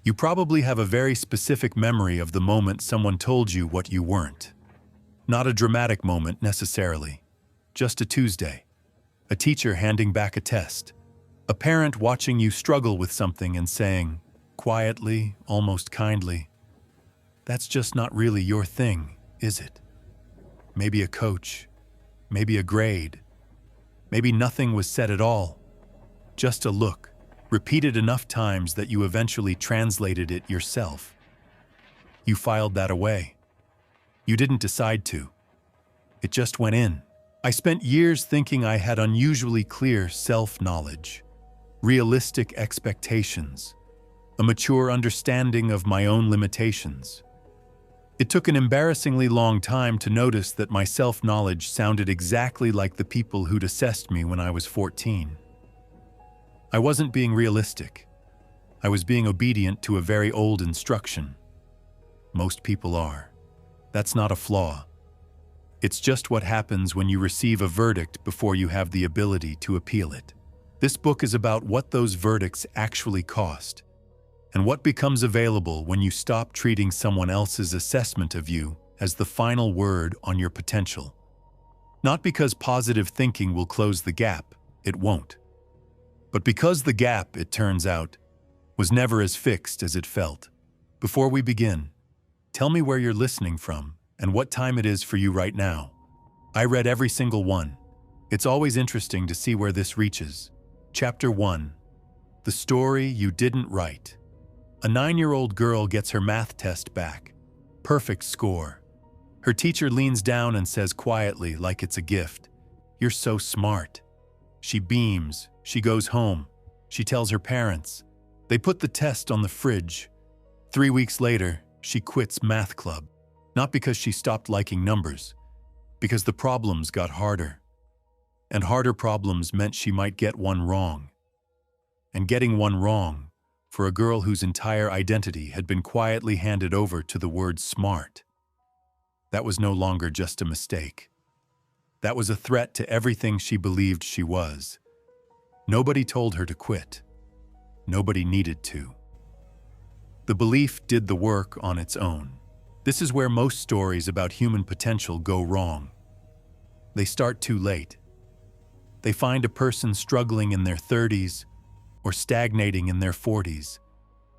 You probably have a very specific memory of the moment someone told you what you weren't. Not a dramatic moment necessarily, just a Tuesday. A teacher handing back a test. A parent watching you struggle with something and saying, quietly, almost kindly, "That's just not really your thing, is it?" Maybe a coach, maybe a grade, maybe nothing was said at all. Just a look, repeated enough times that you eventually translated it yourself. You filed that away. You didn't decide to. It just went in. I spent years thinking I had unusually clear self-knowledge, realistic expectations, a mature understanding of my own limitations. It took an embarrassingly long time to notice that my self-knowledge sounded exactly like the people who'd assessed me when I was 14. I wasn't being realistic. I was being obedient to a very old instruction. Most people are. That's not a flaw. It's just what happens when you receive a verdict before you have the ability to appeal it. This book is about what those verdicts actually cost, and what becomes available when you stop treating someone else's assessment of you as the final word on your potential. Not because positive thinking will close the gap, it won't. But because the gap, it turns out, was never as fixed as it felt. Before we begin, tell me where you're listening from and what time it is for you right now. I read every single one. It's always interesting to see where this reaches. Chapter 1. The Story You Didn't Write. A 9-year-old girl gets her math test back. Perfect score. Her teacher leans down and says quietly, like it's a gift, "You're so smart." She beams. She goes home. She tells her parents. They put the test on the fridge. 3 weeks later, she quits math club. Not because she stopped liking numbers, because the problems got harder. And harder problems meant she might get one wrong. And getting one wrong, for a girl whose entire identity had been quietly handed over to the word smart, that was no longer just a mistake. That was a threat to everything she believed she was. Nobody told her to quit. Nobody needed to. The belief did the work on its own. This is where most stories about human potential go wrong. They start too late. They find a person struggling in their 30s or stagnating in their 40s,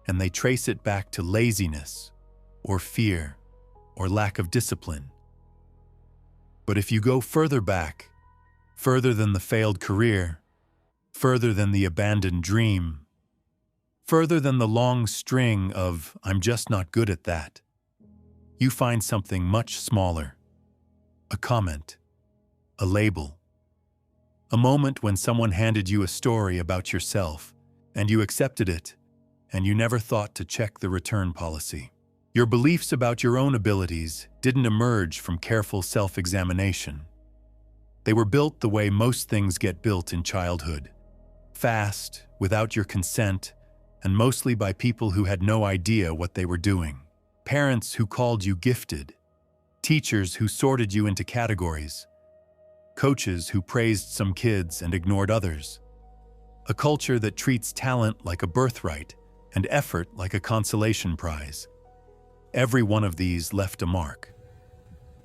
and they trace it back to laziness or fear or lack of discipline. But if you go further back, further than the failed career, further than the abandoned dream, further than the long string of "I'm just not good at that," you find something much smaller. A comment, a label, a moment when someone handed you a story about yourself and you accepted it and you never thought to check the return policy. Your beliefs about your own abilities didn't emerge from careful self-examination. They were built the way most things get built in childhood. Fast, without your consent, and mostly by people who had no idea what they were doing. Parents who called you gifted. Teachers who sorted you into categories. Coaches who praised some kids and ignored others. A culture that treats talent like a birthright and effort like a consolation prize. Every one of these left a mark.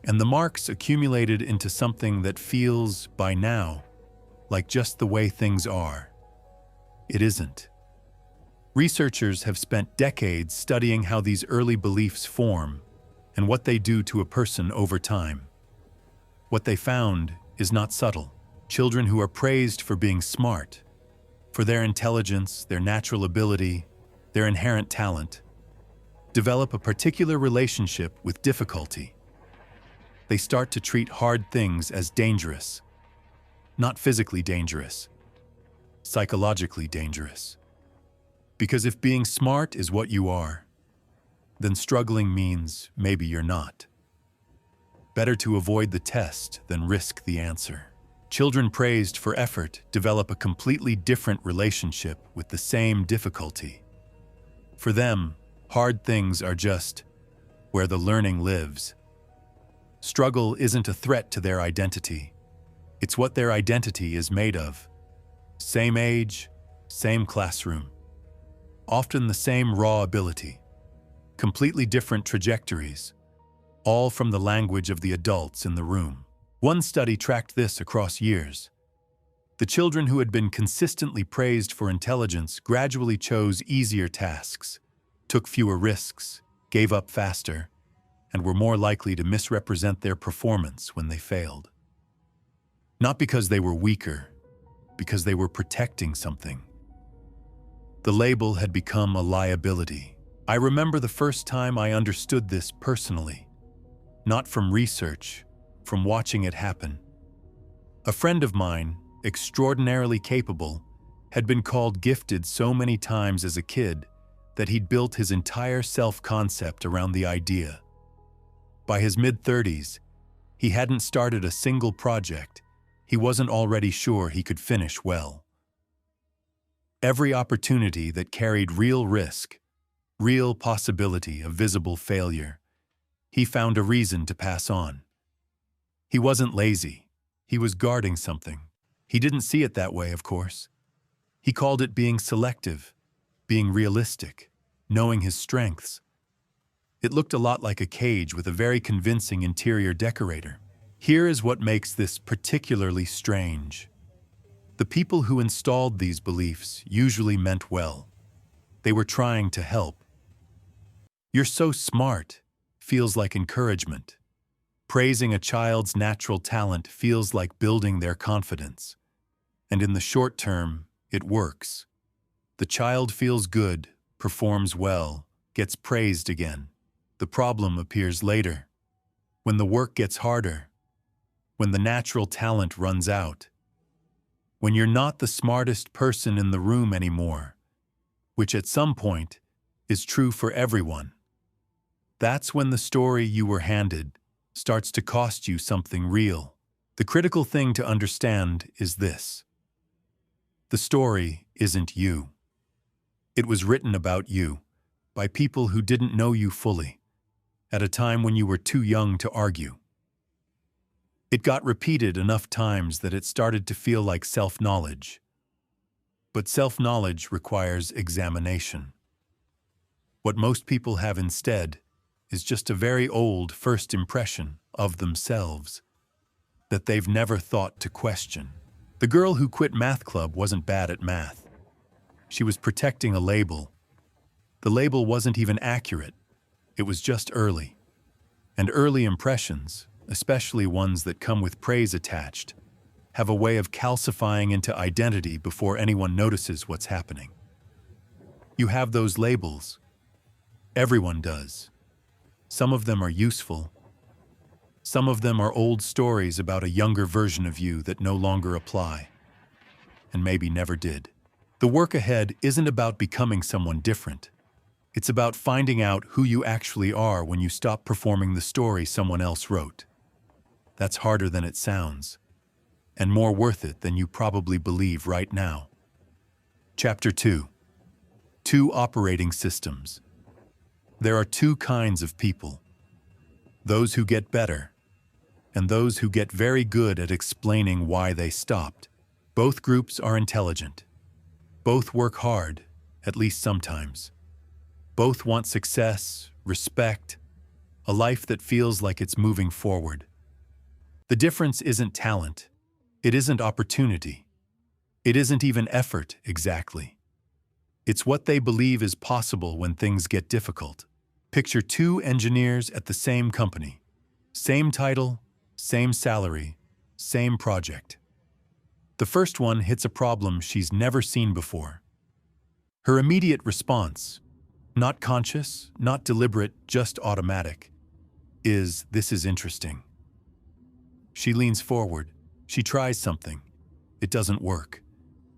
And the marks accumulated into something that feels, by now, like just the way things are. It isn't. Researchers have spent decades studying how these early beliefs form and what they do to a person over time. What they found is not subtle. Children who are praised for being smart, for their intelligence, their natural ability, their inherent talent, develop a particular relationship with difficulty. They start to treat hard things as dangerous. Not physically dangerous, psychologically dangerous. Because if being smart is what you are, then struggling means maybe you're not. Better to avoid the test than risk the answer. Children praised for effort develop a completely different relationship with the same difficulty. For them, hard things are just where the learning lives. Struggle isn't a threat to their identity. It's what their identity is made of. Same age, same classroom. often the same raw ability, completely different trajectories, all from the language of the adults in the room. One study tracked this across years. The children who had been consistently praised for intelligence gradually chose easier tasks, took fewer risks, gave up faster, and were more likely to misrepresent their performance when they failed. Not because they were weaker, because they were protecting something. The label had become a liability. I remember the first time I understood this personally, not from research, from watching it happen. A friend of mine, extraordinarily capable, had been called gifted so many times as a kid that he'd built his entire self-concept around the idea. By his mid-30s, he hadn't started a single project he wasn't already sure he could finish well. Every opportunity that carried real risk, real possibility of visible failure, he found a reason to pass on. He wasn't lazy. He was guarding something. He didn't see it that way, of course. He called it being selective, being realistic, knowing his strengths. It looked a lot like a cage with a very convincing interior decorator. Here is what makes this particularly strange. The people who installed these beliefs usually meant well. They were trying to help. "You're so smart" feels like encouragement. Praising a child's natural talent feels like building their confidence. And in the short term, it works. The child feels good, performs well, gets praised again. The problem appears later, when the work gets harder, when the natural talent runs out, when you're not the smartest person in the room anymore, which at some point is true for everyone. That's when the story you were handed starts to cost you something real. The critical thing to understand is this. The story isn't you. It was written about you by people who didn't know you fully, at a time when you were too young to argue. It got repeated enough times that it started to feel like self-knowledge. But self-knowledge requires examination. What most people have instead is just a very old first impression of themselves that they've never thought to question. The girl who quit math club wasn't bad at math. She was protecting a label. The label wasn't even accurate. It was just early. And early impressions, especially ones that come with praise attached, have a way of calcifying into identity before anyone notices what's happening. You have those labels. Everyone does. Some of them are useful. Some of them are old stories about a younger version of you that no longer apply, and maybe never did. The work ahead isn't about becoming someone different. It's about finding out who you actually are when you stop performing the story someone else wrote. That's harder than it sounds, and more worth it than you probably believe right now. Chapter 2. 2 operating systems. There are 2 kinds of people. Those who get better, and those who get very good at explaining why they stopped. Both groups are intelligent. Both work hard, at least sometimes. Both want success, respect, a life that feels like it's moving forward. The difference isn't talent. It isn't opportunity. It isn't even effort, exactly. It's what they believe is possible when things get difficult. Picture 2 engineers at the same company. Same title, same salary, same project. The first one hits a problem she's never seen before. Her immediate response, not conscious, not deliberate, just automatic, is, "This is interesting." She leans forward. She tries something. It doesn't work.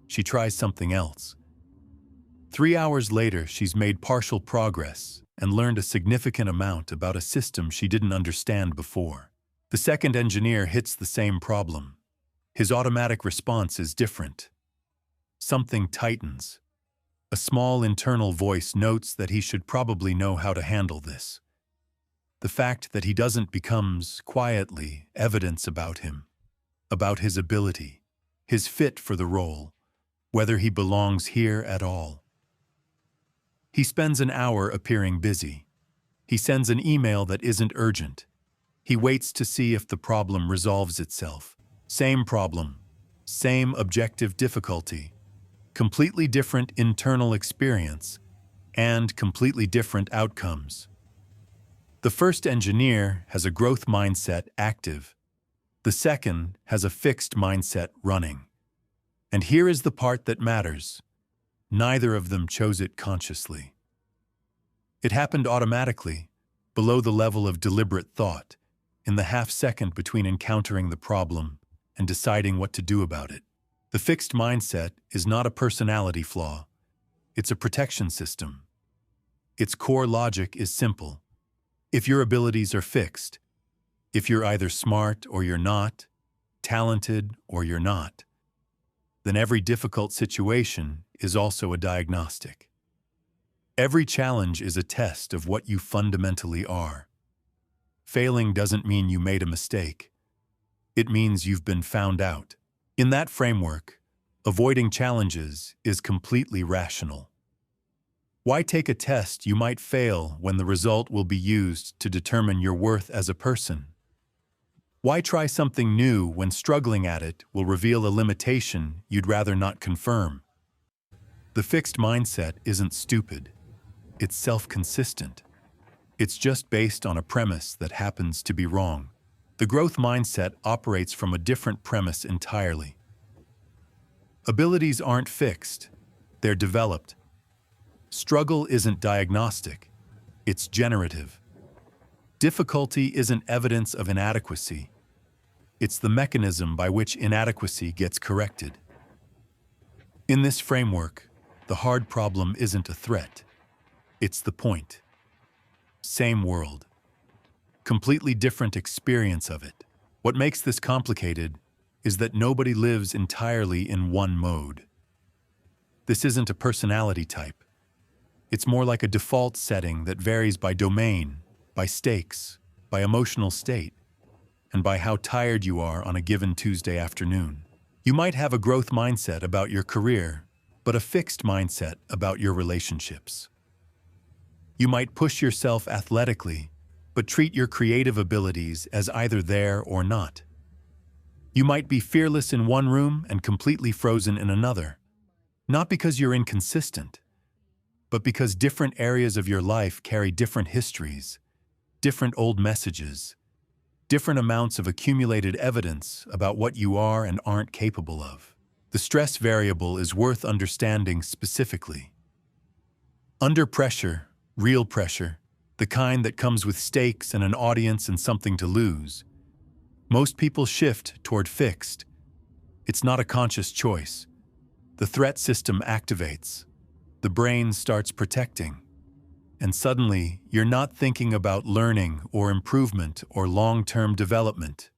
She tries something else. 3 hours later, she's made partial progress and learned a significant amount about a system she didn't understand before. The second engineer hits the same problem. His automatic response is different. Something tightens. A small internal voice notes that he should probably know how to handle this. The fact that he doesn't becomes, quietly, evidence about him, about his ability, his fit for the role, whether he belongs here at all. He spends an hour appearing busy. He sends an email that isn't urgent. He waits to see if the problem resolves itself. Same problem, same objective difficulty, completely different internal experience, and completely different outcomes. The first engineer has a growth mindset active. The second has a fixed mindset running. And here is the part that matters. Neither of them chose it consciously. It happened automatically, below the level of deliberate thought, in the half-second between encountering the problem and deciding what to do about it. The fixed mindset is not a personality flaw. It's a protection system. Its core logic is simple. If your abilities are fixed, if you're either smart or you're not, talented or you're not, then every difficult situation is also a diagnostic. Every challenge is a test of what you fundamentally are. Failing doesn't mean you made a mistake. It means you've been found out. In that framework, avoiding challenges is completely rational. Why take a test you might fail when the result will be used to determine your worth as a person? Why try something new when struggling at it will reveal a limitation you'd rather not confirm? The fixed mindset isn't stupid. It's self-consistent. It's just based on a premise that happens to be wrong. The growth mindset operates from a different premise entirely. Abilities aren't fixed. They're developed. Struggle isn't diagnostic. It's generative. Difficulty isn't evidence of inadequacy. It's the mechanism by which inadequacy gets corrected. In this framework, the hard problem isn't a threat. It's the point. Same world. Completely different experience of it. What makes this complicated is that nobody lives entirely in one mode. This isn't a personality type. It's more like a default setting that varies by domain, by stakes, by emotional state, and by how tired you are on a given Tuesday afternoon. You might have a growth mindset about your career, but a fixed mindset about your relationships. You might push yourself athletically, but treat your creative abilities as either there or not. You might be fearless in one room and completely frozen in another, not because you're inconsistent, but because different areas of your life carry different histories, different old messages, different amounts of accumulated evidence about what you are and aren't capable of. The stress variable is worth understanding specifically. Under pressure, real pressure, the kind that comes with stakes and an audience and something to lose, most people shift toward fixed. It's not a conscious choice. The threat system activates. The brain starts protecting. And suddenly, you're not thinking about learning or improvement or long-term development.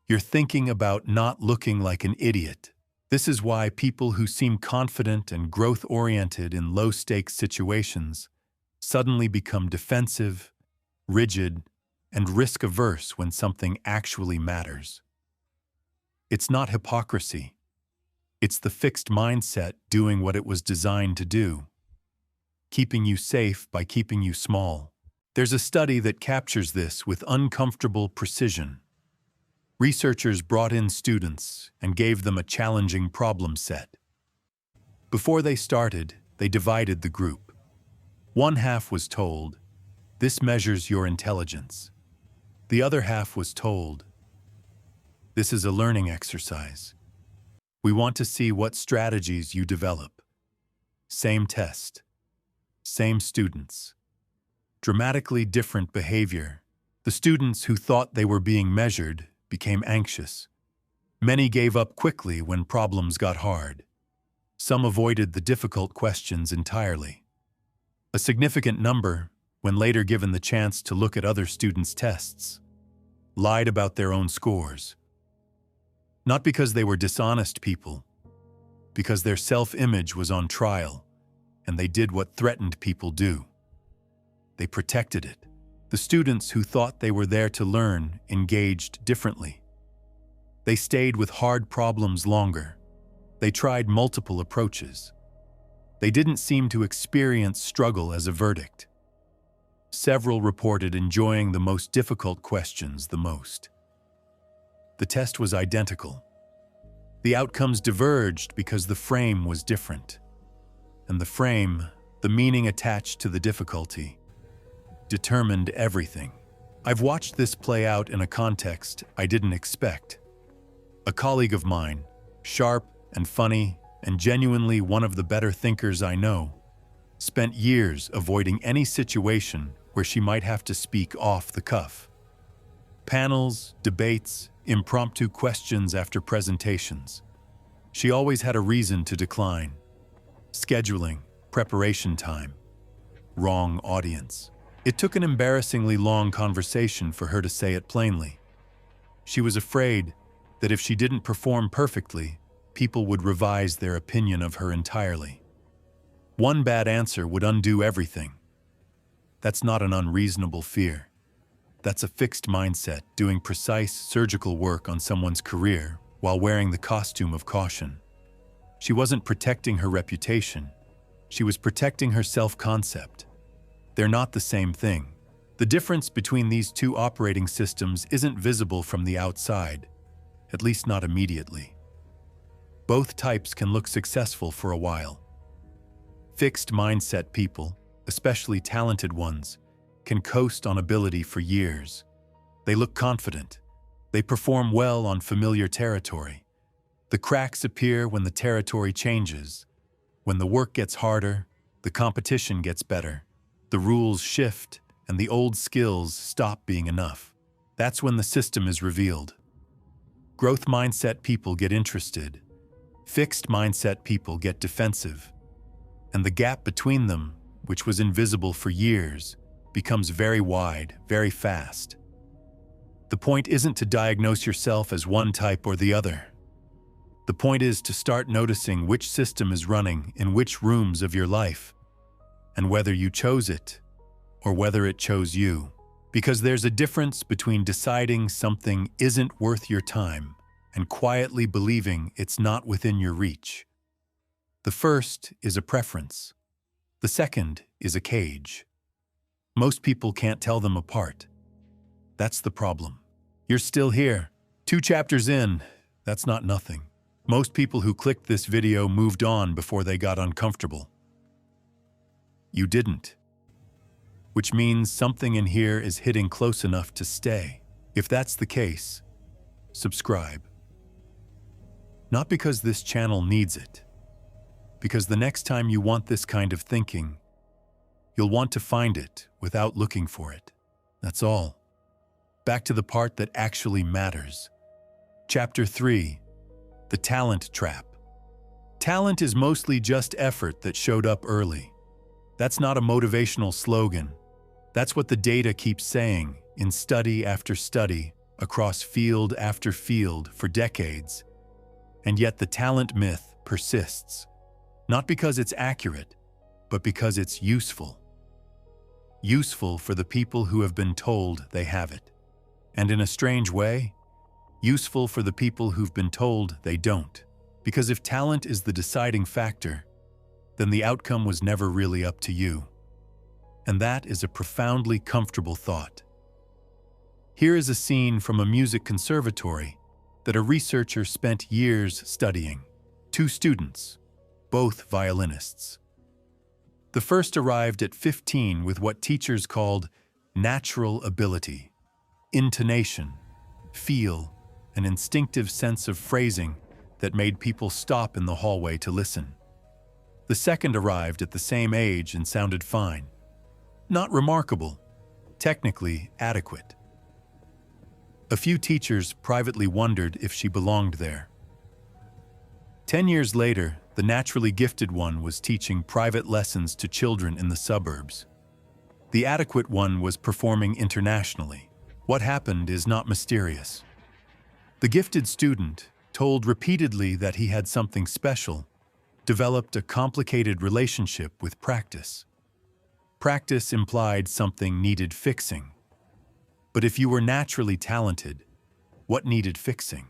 You're thinking about not looking like an idiot. This is why people who seem confident and growth-oriented in low-stakes situations suddenly become defensive, rigid, and risk-averse when something actually matters. It's not hypocrisy. It's the fixed mindset doing what it was designed to do, keeping you safe by keeping you small. There's a study that captures this with uncomfortable precision. Researchers brought in students and gave them a challenging problem set. Before they started, they divided the group. One half was told, "This measures your intelligence." The other half was told, "This is a learning exercise. We want to see what strategies you develop." Same test, same students. Dramatically different behavior. The students who thought they were being measured became anxious. Many gave up quickly when problems got hard. Some avoided the difficult questions entirely. A significant number, when later given the chance to look at other students' tests, lied about their own scores. Not because they were dishonest people, because their self-image was on trial, and they did what threatened people do. They protected it. The students who thought they were there to learn engaged differently. They stayed with hard problems longer. They tried multiple approaches. They didn't seem to experience struggle as a verdict. Several reported enjoying the most difficult questions the most. The test was identical. The outcomes diverged because the frame was different. And the frame, the meaning attached to the difficulty, determined everything. I've watched this play out in a context I didn't expect. A colleague of mine, sharp and funny and genuinely one of the better thinkers I know, spent years avoiding any situation where she might have to speak off the cuff. Panels, debates, impromptu questions after presentations. She always had a reason to decline. Scheduling, preparation time, wrong audience. It took an embarrassingly long conversation for her to say it plainly. She was afraid that if she didn't perform perfectly, people would revise their opinion of her entirely. One bad answer would undo everything. That's not an unreasonable fear. That's a fixed mindset doing precise surgical work on someone's career while wearing the costume of caution. She wasn't protecting her reputation. She was protecting her self-concept. They're not the same thing. The difference between these two operating systems isn't visible from the outside, at least not immediately. Both types can look successful for a while. Fixed mindset people, especially talented ones, can coast on ability for years. They look confident. They perform well on familiar territory. The cracks appear when the territory changes. When the work gets harder, the competition gets better. The rules shift, and the old skills stop being enough. That's when the system is revealed. Growth mindset people get interested. Fixed mindset people get defensive. And the gap between them, which was invisible for years, becomes very wide, very fast. The point isn't to diagnose yourself as one type or the other. The point is to start noticing which system is running in which rooms of your life, and whether you chose it or whether it chose you. Because there's a difference between deciding something isn't worth your time and quietly believing it's not within your reach. The first is a preference. The second is a cage. Most people can't tell them apart. That's the problem. You're still here. 2 chapters in, that's not nothing. Most people who clicked this video moved on before they got uncomfortable. You didn't. Which means something in here is hitting close enough to stay. If that's the case, subscribe. Not because this channel needs it, because the next time you want this kind of thinking, you'll want to find it without looking for it. That's all. Back to the part that actually matters. Chapter 3, The Talent Trap. Talent is mostly just effort that showed up early. That's not a motivational slogan. That's what the data keeps saying in study after study, across field after field for decades. And yet the talent myth persists. Not because it's accurate, but because it's useful. Useful for the people who have been told they have it. And in a strange way, useful for the people who've been told they don't. Because if talent is the deciding factor, then the outcome was never really up to you. And that is a profoundly comfortable thought. Here is a scene from a music conservatory that a researcher spent years studying. 2 students, both violinists. The first arrived at 15 with what teachers called natural ability, intonation, feel, an instinctive sense of phrasing that made people stop in the hallway to listen. The second arrived at the same age and sounded fine. Not remarkable, technically adequate. A few teachers privately wondered if she belonged there. 10 years later, the naturally gifted one was teaching private lessons to children in the suburbs. The adequate one was performing internationally. What happened is not mysterious. The gifted student, told repeatedly that he had something special, developed a complicated relationship with practice. Practice implied something needed fixing. But if you were naturally talented, what needed fixing?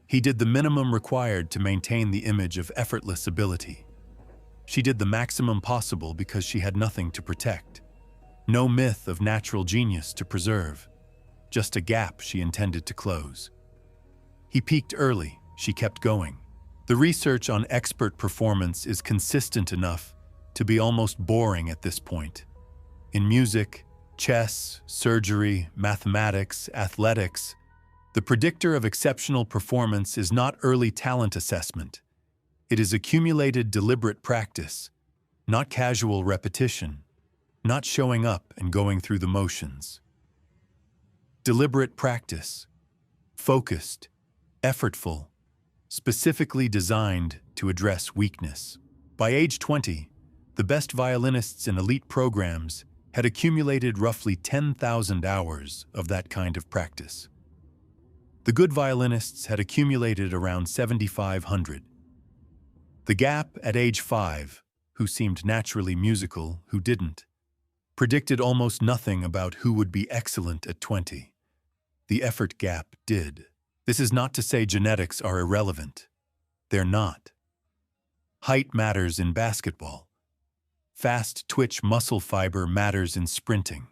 He did the minimum required to maintain the image of effortless ability. She did the maximum possible because she had nothing to protect. No myth of natural genius to preserve. Just a gap she intended to close. He peaked early. She kept going. The research on expert performance is consistent enough to be almost boring at this point. In music, chess, surgery, mathematics, athletics, the predictor of exceptional performance is not early talent assessment. It is accumulated deliberate practice, not casual repetition, not showing up and going through the motions. Deliberate practice, focused, effortful, specifically designed to address weakness. By age 20, the best violinists in elite programs had accumulated roughly 10,000 hours of that kind of practice. The good violinists had accumulated around 7,500. The gap at age 5, who seemed naturally musical, who didn't, predicted almost nothing about who would be excellent at 20. The effort gap did. This is not to say genetics are irrelevant. They're not. Height matters in basketball. Fast twitch muscle fiber matters in sprinting.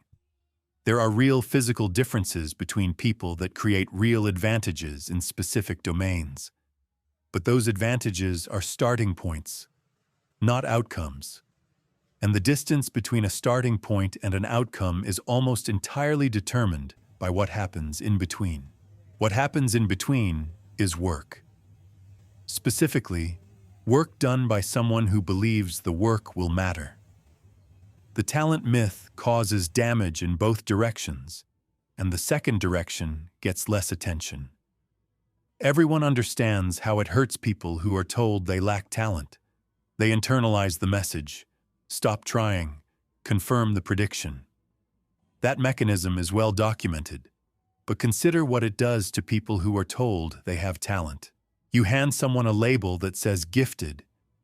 There are real physical differences between people that create real advantages in specific domains. But those advantages are starting points, not outcomes. And the distance between a starting point and an outcome is almost entirely determined by what happens in between. What happens in between is work. Specifically, work done by someone who believes the work will matter. The talent myth causes damage in both directions, and the second direction gets less attention. Everyone understands how it hurts people who are told they lack talent. They internalize the message, stop trying, confirm the prediction. That mechanism is well documented, but consider what it does to people who are told they have talent. You hand someone a label that says gifted,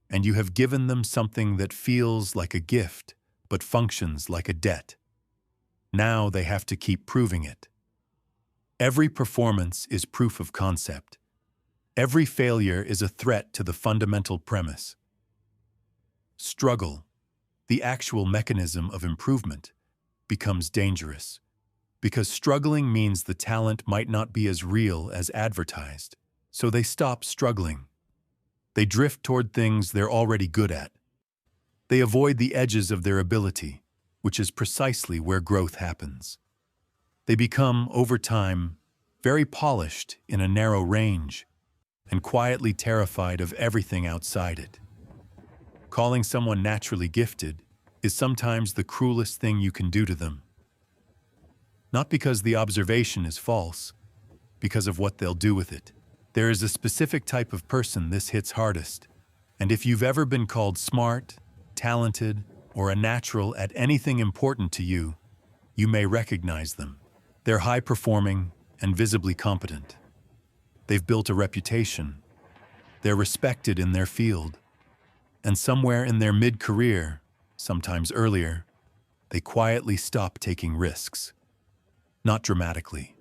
and you have given them something that feels like a gift, but functions like a debt. Now they have to keep proving it. Every performance is proof of concept. Every failure is a threat to the fundamental premise. Struggle, the actual mechanism of improvement, becomes dangerous, because struggling means the talent might not be as real as advertised. So they stop struggling. They drift toward things they're already good at. They avoid the edges of their ability, which is precisely where growth happens. They become, over time, very polished in a narrow range and quietly terrified of everything outside it. Calling someone naturally gifted is sometimes the cruelest thing you can do to them. Not because the observation is false, because of what they'll do with it. There is a specific type of person this hits hardest, and if you've ever been called smart, talented, or a natural at anything important to you, you may recognize them. They're high-performing and visibly competent. They've built a reputation. They're respected in their field. And somewhere in their mid-career, sometimes earlier, they quietly stop taking risks. Not dramatically.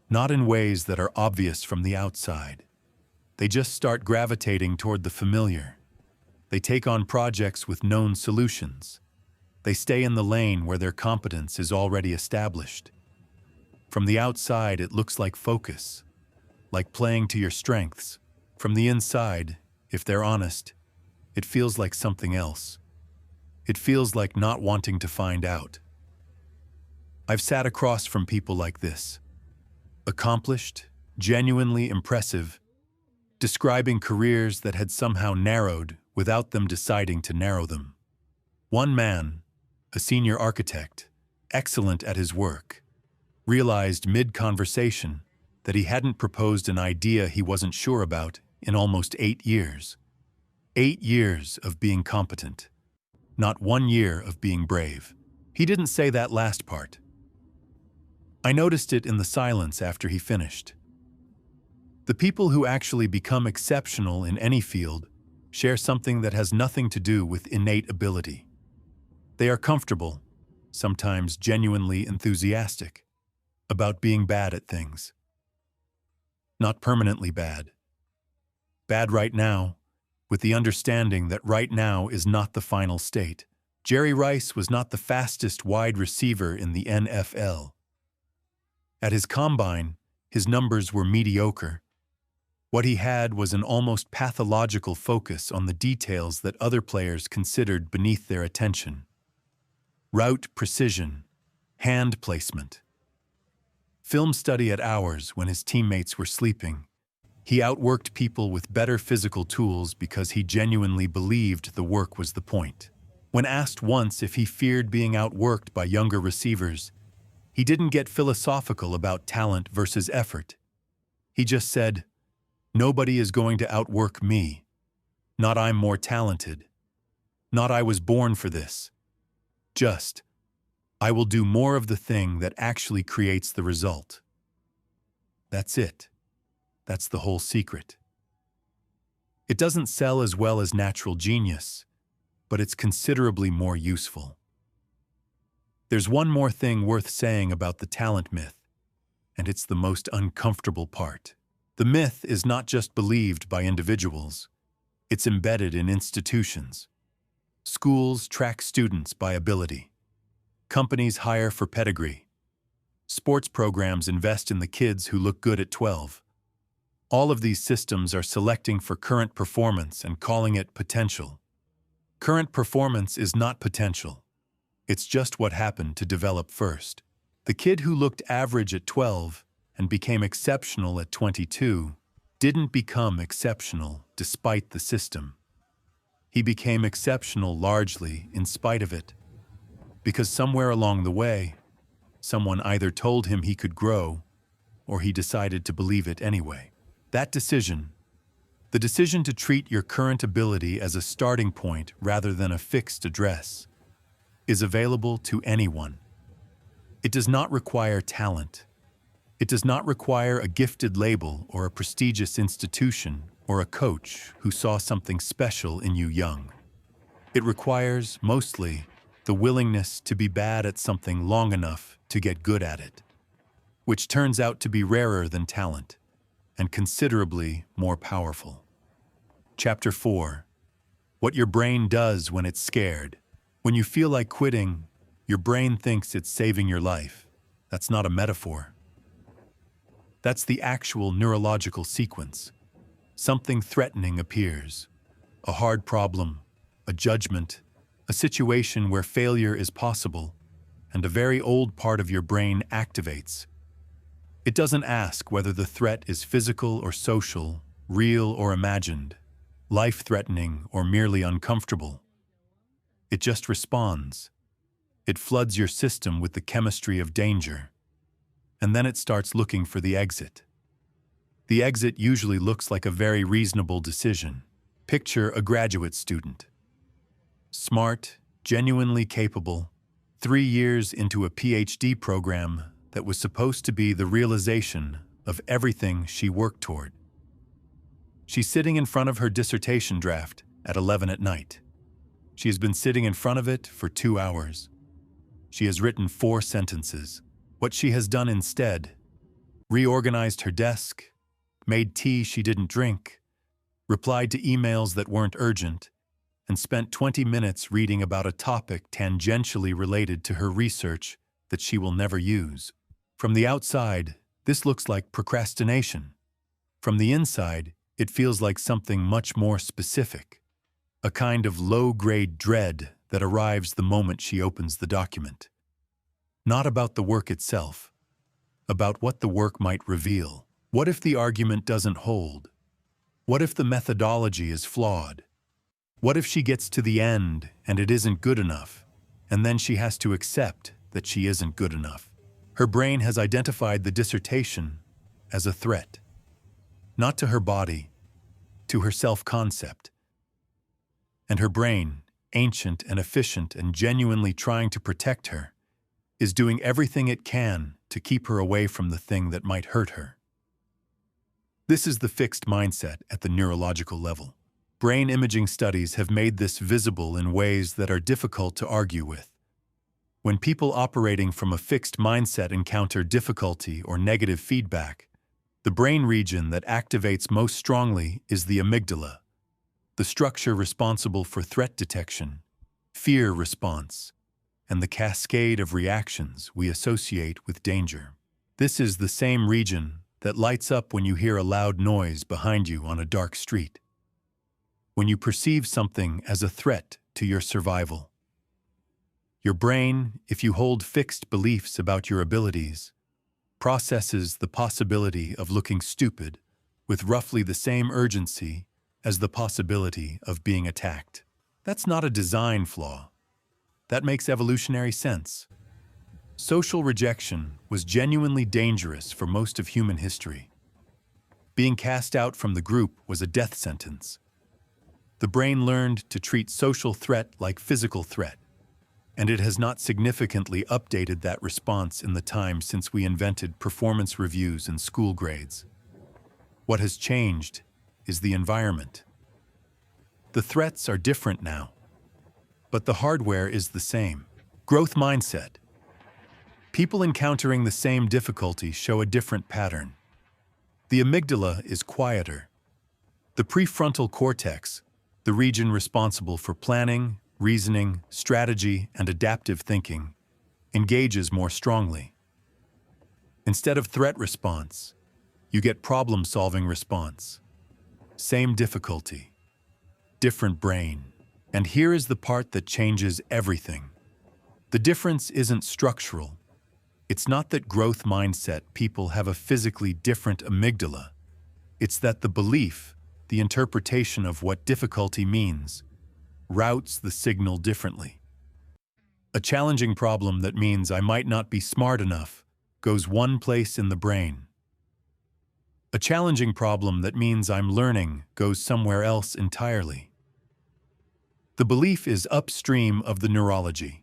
Not in ways that are obvious from the outside. They just start gravitating toward the familiar. They take on projects with known solutions. They stay in the lane where their competence is already established. From the outside, it looks like focus, like playing to your strengths. From the inside, if they're honest, it feels like something else. It feels like not wanting to find out. I've sat across from people like this. Accomplished, genuinely impressive, describing careers that had somehow narrowed without them deciding to narrow them. One man, a senior architect, excellent at his work, realized mid-conversation that he hadn't proposed an idea he wasn't sure about in almost 8 years. 8 years of being competent, not 1 year of being brave. He didn't say that last part. I noticed it in the silence after he finished. The people who actually become exceptional in any field share something that has nothing to do with innate ability. They are comfortable, sometimes genuinely enthusiastic, about being bad at things. Not permanently bad. Bad right now, with the understanding that right now is not the final state. Jerry Rice was not the fastest wide receiver in the NFL. At his combine, his numbers were mediocre. What he had was an almost pathological focus on the details that other players considered beneath their attention. Route precision, hand placement. Film study at hours when his teammates were sleeping. He outworked people with better physical tools because he genuinely believed the work was the point. When asked once if he feared being outworked by younger receivers, he didn't get philosophical about talent versus effort. He just said, "Nobody is going to outwork me. Not I'm more talented. Not I was born for this. Just, I will do more of the thing that actually creates the result." That's it. That's the whole secret. It doesn't sell as well as natural genius, but it's considerably more useful. There's one more thing worth saying about the talent myth, and it's the most uncomfortable part. The myth is not just believed by individuals, it's embedded in institutions. Schools track students by ability. Companies hire for pedigree. Sports programs invest in the kids who look good at 12. All of these systems are selecting for current performance and calling it potential. Current performance is not potential. It's just what happened to develop first. The kid who looked average at 12 and became exceptional at 22 didn't become exceptional despite the system. He became exceptional largely in spite of it, because somewhere along the way, someone either told him he could grow or he decided to believe it anyway. That decision, the decision to treat your current ability as a starting point rather than a fixed address, is available to anyone. It does not require talent. It does not require a gifted label or a prestigious institution or a coach who saw something special in you young. It requires, mostly, the willingness to be bad at something long enough to get good at it, which turns out to be rarer than talent and considerably more powerful. Chapter 4. What your brain does when it's scared. When you feel like quitting, your brain thinks it's saving your life. That's not a metaphor. That's the actual neurological sequence. Something threatening appears. A hard problem, a judgment, a situation where failure is possible, and a very old part of your brain activates. It doesn't ask whether the threat is physical or social, real or imagined, life-threatening or merely uncomfortable. It just responds. It floods your system with the chemistry of danger, and then it starts looking for the exit. The exit usually looks like a very reasonable decision. Picture a graduate student. Smart, genuinely capable, 3 years into a PhD program that was supposed to be the realization of everything she worked toward. She's sitting in front of her dissertation draft at 11 at night. She has been sitting in front of it for 2 hours. She has written 4 sentences. What she has done instead: reorganized her desk, made tea she didn't drink, replied to emails that weren't urgent, and spent 20 minutes reading about a topic tangentially related to her research that she will never use. From the outside, this looks like procrastination. From the inside, it feels like something much more specific, a kind of low-grade dread that arrives the moment she opens the document. Not about the work itself, about what the work might reveal. What if the argument doesn't hold? What if the methodology is flawed? What if she gets to the end and it isn't good enough, and then she has to accept that she isn't good enough? Her brain has identified the dissertation as a threat, not to her body, to her self-concept. And her brain, ancient and efficient and genuinely trying to protect her, is doing everything it can to keep her away from the thing that might hurt her. This is the fixed mindset at the neurological level. Brain imaging studies have made this visible in ways that are difficult to argue with. When people operating from a fixed mindset encounter difficulty or negative feedback, the brain region that activates most strongly is the amygdala, the structure responsible for threat detection, fear response, and the cascade of reactions we associate with danger. This is the same region that lights up when you hear a loud noise behind you on a dark street, when you perceive something as a threat to your survival. Your brain, if you hold fixed beliefs about your abilities, processes the possibility of looking stupid with roughly the same urgency as the possibility of being attacked. That's not a design flaw. That makes evolutionary sense. Social rejection was genuinely dangerous for most of human history. Being cast out from the group was a death sentence. The brain learned to treat social threat like physical threat, and it has not significantly updated that response in the time since we invented performance reviews and school grades. What has changed is the environment. The threats are different now, but the hardware is the same. Growth mindset. People encountering the same difficulty show a different pattern. The amygdala is quieter. The prefrontal cortex, the region responsible for planning, reasoning, strategy, and adaptive thinking, engages more strongly. Instead of threat response, you get problem-solving response. Same difficulty, different brain. And here is the part that changes everything. The difference isn't structural. It's not that growth mindset people have a physically different amygdala. It's that the belief, the interpretation of what difficulty means, routes the signal differently. A challenging problem that means I might not be smart enough goes one place in the brain. A challenging problem that means I'm learning goes somewhere else entirely. The belief is upstream of the neurology,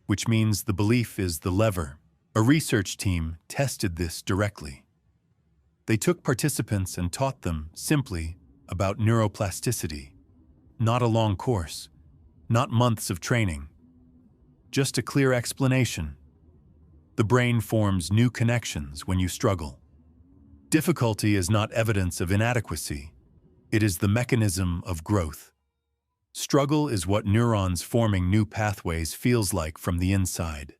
which means the belief is the lever. A research team tested this directly. They took participants and taught them simply about neuroplasticity. Not a long course, not months of training, just a clear explanation. The brain forms new connections when you struggle. Difficulty is not evidence of inadequacy. It is the mechanism of growth. Struggle is what neurons forming new pathways feels like from the inside.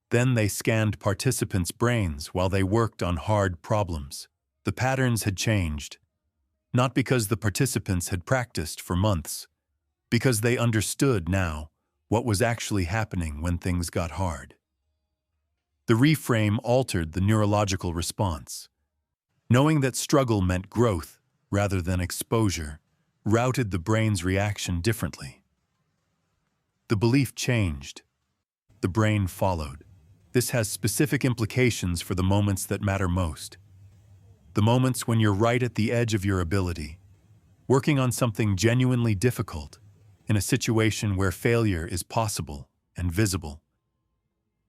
Then they scanned participants' brains while they worked on hard problems. The patterns had changed, not because the participants had practiced for months, because they understood now what was actually happening when things got hard. The reframe altered the neurological response. Knowing that struggle meant growth rather than exposure routed the brain's reaction differently. The belief changed. The brain followed. This has specific implications for the moments that matter most. The moments when you're right at the edge of your ability, working on something genuinely difficult, in a situation where failure is possible and visible.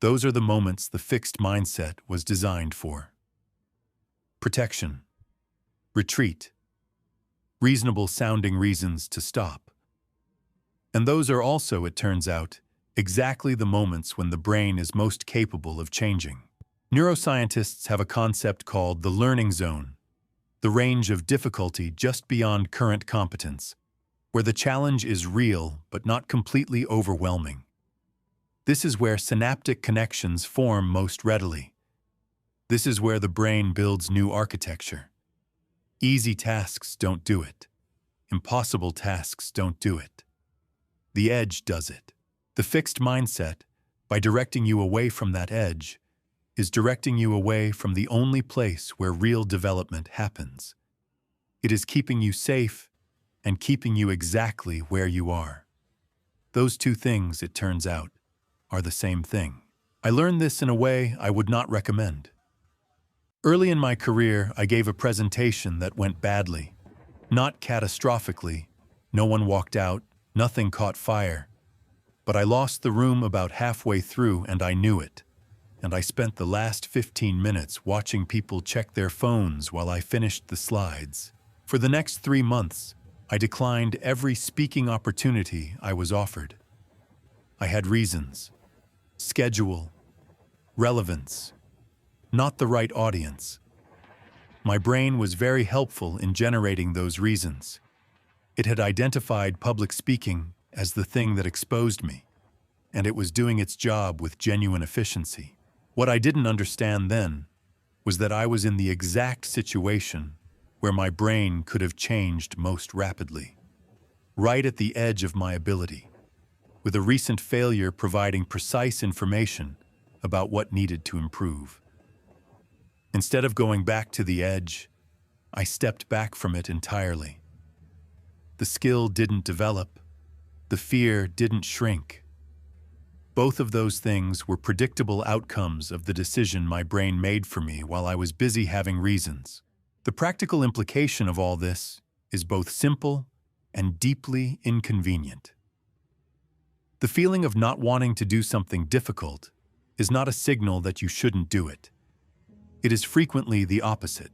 Those are the moments the fixed mindset was designed for. Protection. Retreat. Reasonable-sounding reasons to stop. And those are also, it turns out, exactly the moments when the brain is most capable of changing. Neuroscientists have a concept called the learning zone, the range of difficulty just beyond current competence, where the challenge is real but not completely overwhelming. This is where synaptic connections form most readily. This is where the brain builds new architecture. Easy tasks don't do it. Impossible tasks don't do it. The edge does it. The fixed mindset, by directing you away from that edge, is directing you away from the only place where real development happens. It is keeping you safe and keeping you exactly where you are. Those two things, it turns out, are the same thing. I learned this in a way I would not recommend. Early in my career, I gave a presentation that went badly. Not catastrophically. No one walked out, nothing caught fire. But I lost the room about halfway through, and I knew it. And I spent the last 15 minutes watching people check their phones while I finished the slides. For the next 3 months, I declined every speaking opportunity I was offered. I had reasons. Schedule. Relevance. Not the right audience. My brain was very helpful in generating those reasons. It had identified public speaking as the thing that exposed me, and it was doing its job with genuine efficiency. What I didn't understand then was that I was in the exact situation where my brain could have changed most rapidly, right at the edge of my ability, with a recent failure providing precise information about what needed to improve. Instead of going back to the edge, I stepped back from it entirely. The skill didn't develop, the fear didn't shrink. Both of those things were predictable outcomes of the decision my brain made for me while I was busy having reasons. The practical implication of all this is both simple and deeply inconvenient. The feeling of not wanting to do something difficult is not a signal that you shouldn't do it. It is frequently the opposite.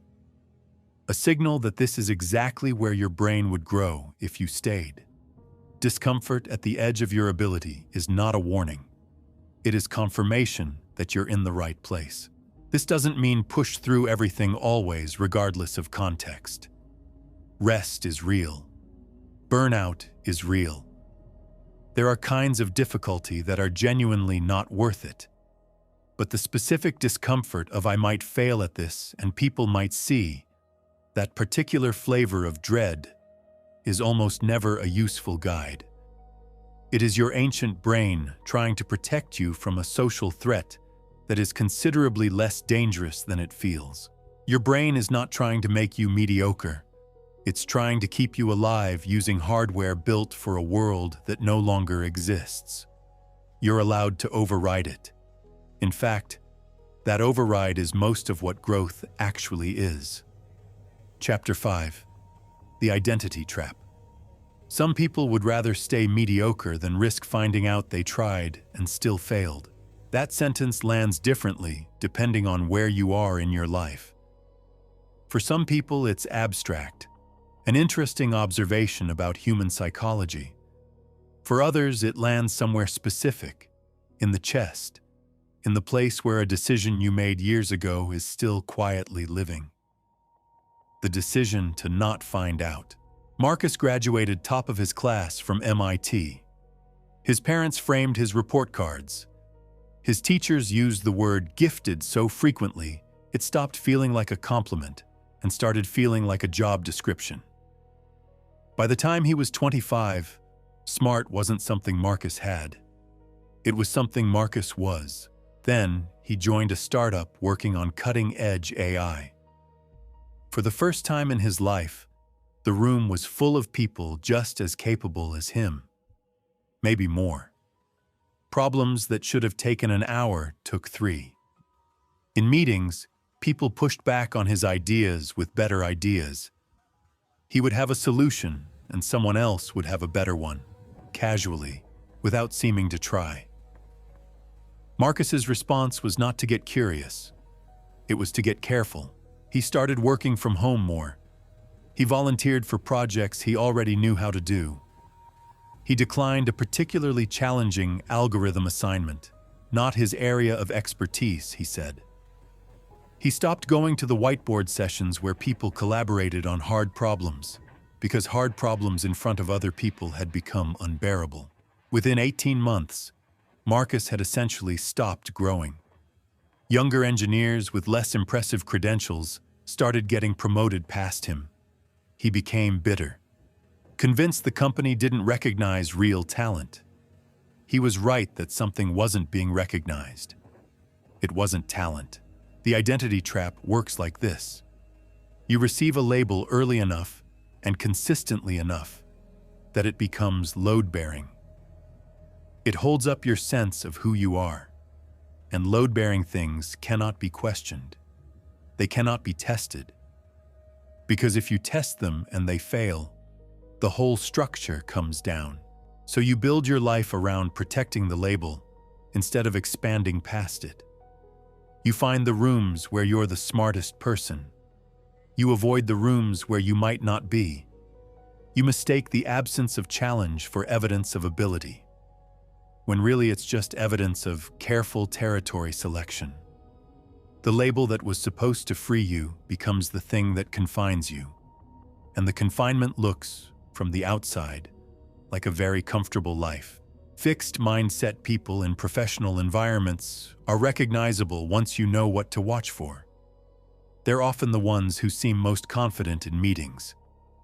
A signal that this is exactly where your brain would grow if you stayed. Discomfort at the edge of your ability is not a warning. It is confirmation that you're in the right place. This doesn't mean push through everything always, regardless of context. Rest is real. Burnout is real. There are kinds of difficulty that are genuinely not worth it. But the specific discomfort of I might fail at this and people might see, that particular flavor of dread, is almost never a useful guide. It is your ancient brain trying to protect you from a social threat that is considerably less dangerous than it feels. Your brain is not trying to make you mediocre. It's trying to keep you alive using hardware built for a world that no longer exists. You're allowed to override it. In fact, that override is most of what growth actually is. Chapter 5. The Identity Trap. Some people would rather stay mediocre than risk finding out they tried and still failed. That sentence lands differently depending on where you are in your life. For some people, it's abstract, an interesting observation about human psychology. For others, it lands somewhere specific, in the chest, in the place where a decision you made years ago is still quietly living. The decision to not find out. Marcus graduated top of his class from MIT. His parents framed his report cards. His teachers used the word gifted so frequently, it stopped feeling like a compliment and started feeling like a job description. By the time he was 25, smart wasn't something Marcus had. It was something Marcus was. Then, he joined a startup working on cutting-edge AI. For the first time in his life, the room was full of people just as capable as him. Maybe more. Problems that should have taken an hour took 3. In meetings, people pushed back on his ideas with better ideas. He would have a solution, and someone else would have a better one, casually, without seeming to try. Marcus's response was not to get curious. It was to get careful. He started working from home more. He volunteered for projects he already knew how to do. He declined a particularly challenging algorithm assignment, not his area of expertise, he said. He stopped going to the whiteboard sessions where people collaborated on hard problems, because hard problems in front of other people had become unbearable. Within 18 months, Marcus had essentially stopped growing. Younger engineers with less impressive credentials started getting promoted past him. He became bitter, convinced the company didn't recognize real talent. He was right that something wasn't being recognized. It wasn't talent. The identity trap works like this. You receive a label early enough and consistently enough that it becomes load-bearing. It holds up your sense of who you are, and load-bearing things cannot be questioned. They cannot be tested. Because if you test them and they fail, the whole structure comes down. So you build your life around protecting the label instead of expanding past it. You find the rooms where you're the smartest person. You avoid the rooms where you might not be. You mistake the absence of challenge for evidence of ability, when really it's just evidence of careful territory selection. The label that was supposed to free you becomes the thing that confines you, and the confinement looks, from the outside, like a very comfortable life. Fixed mindset people in professional environments are recognizable once you know what to watch for. They're often the ones who seem most confident in meetings,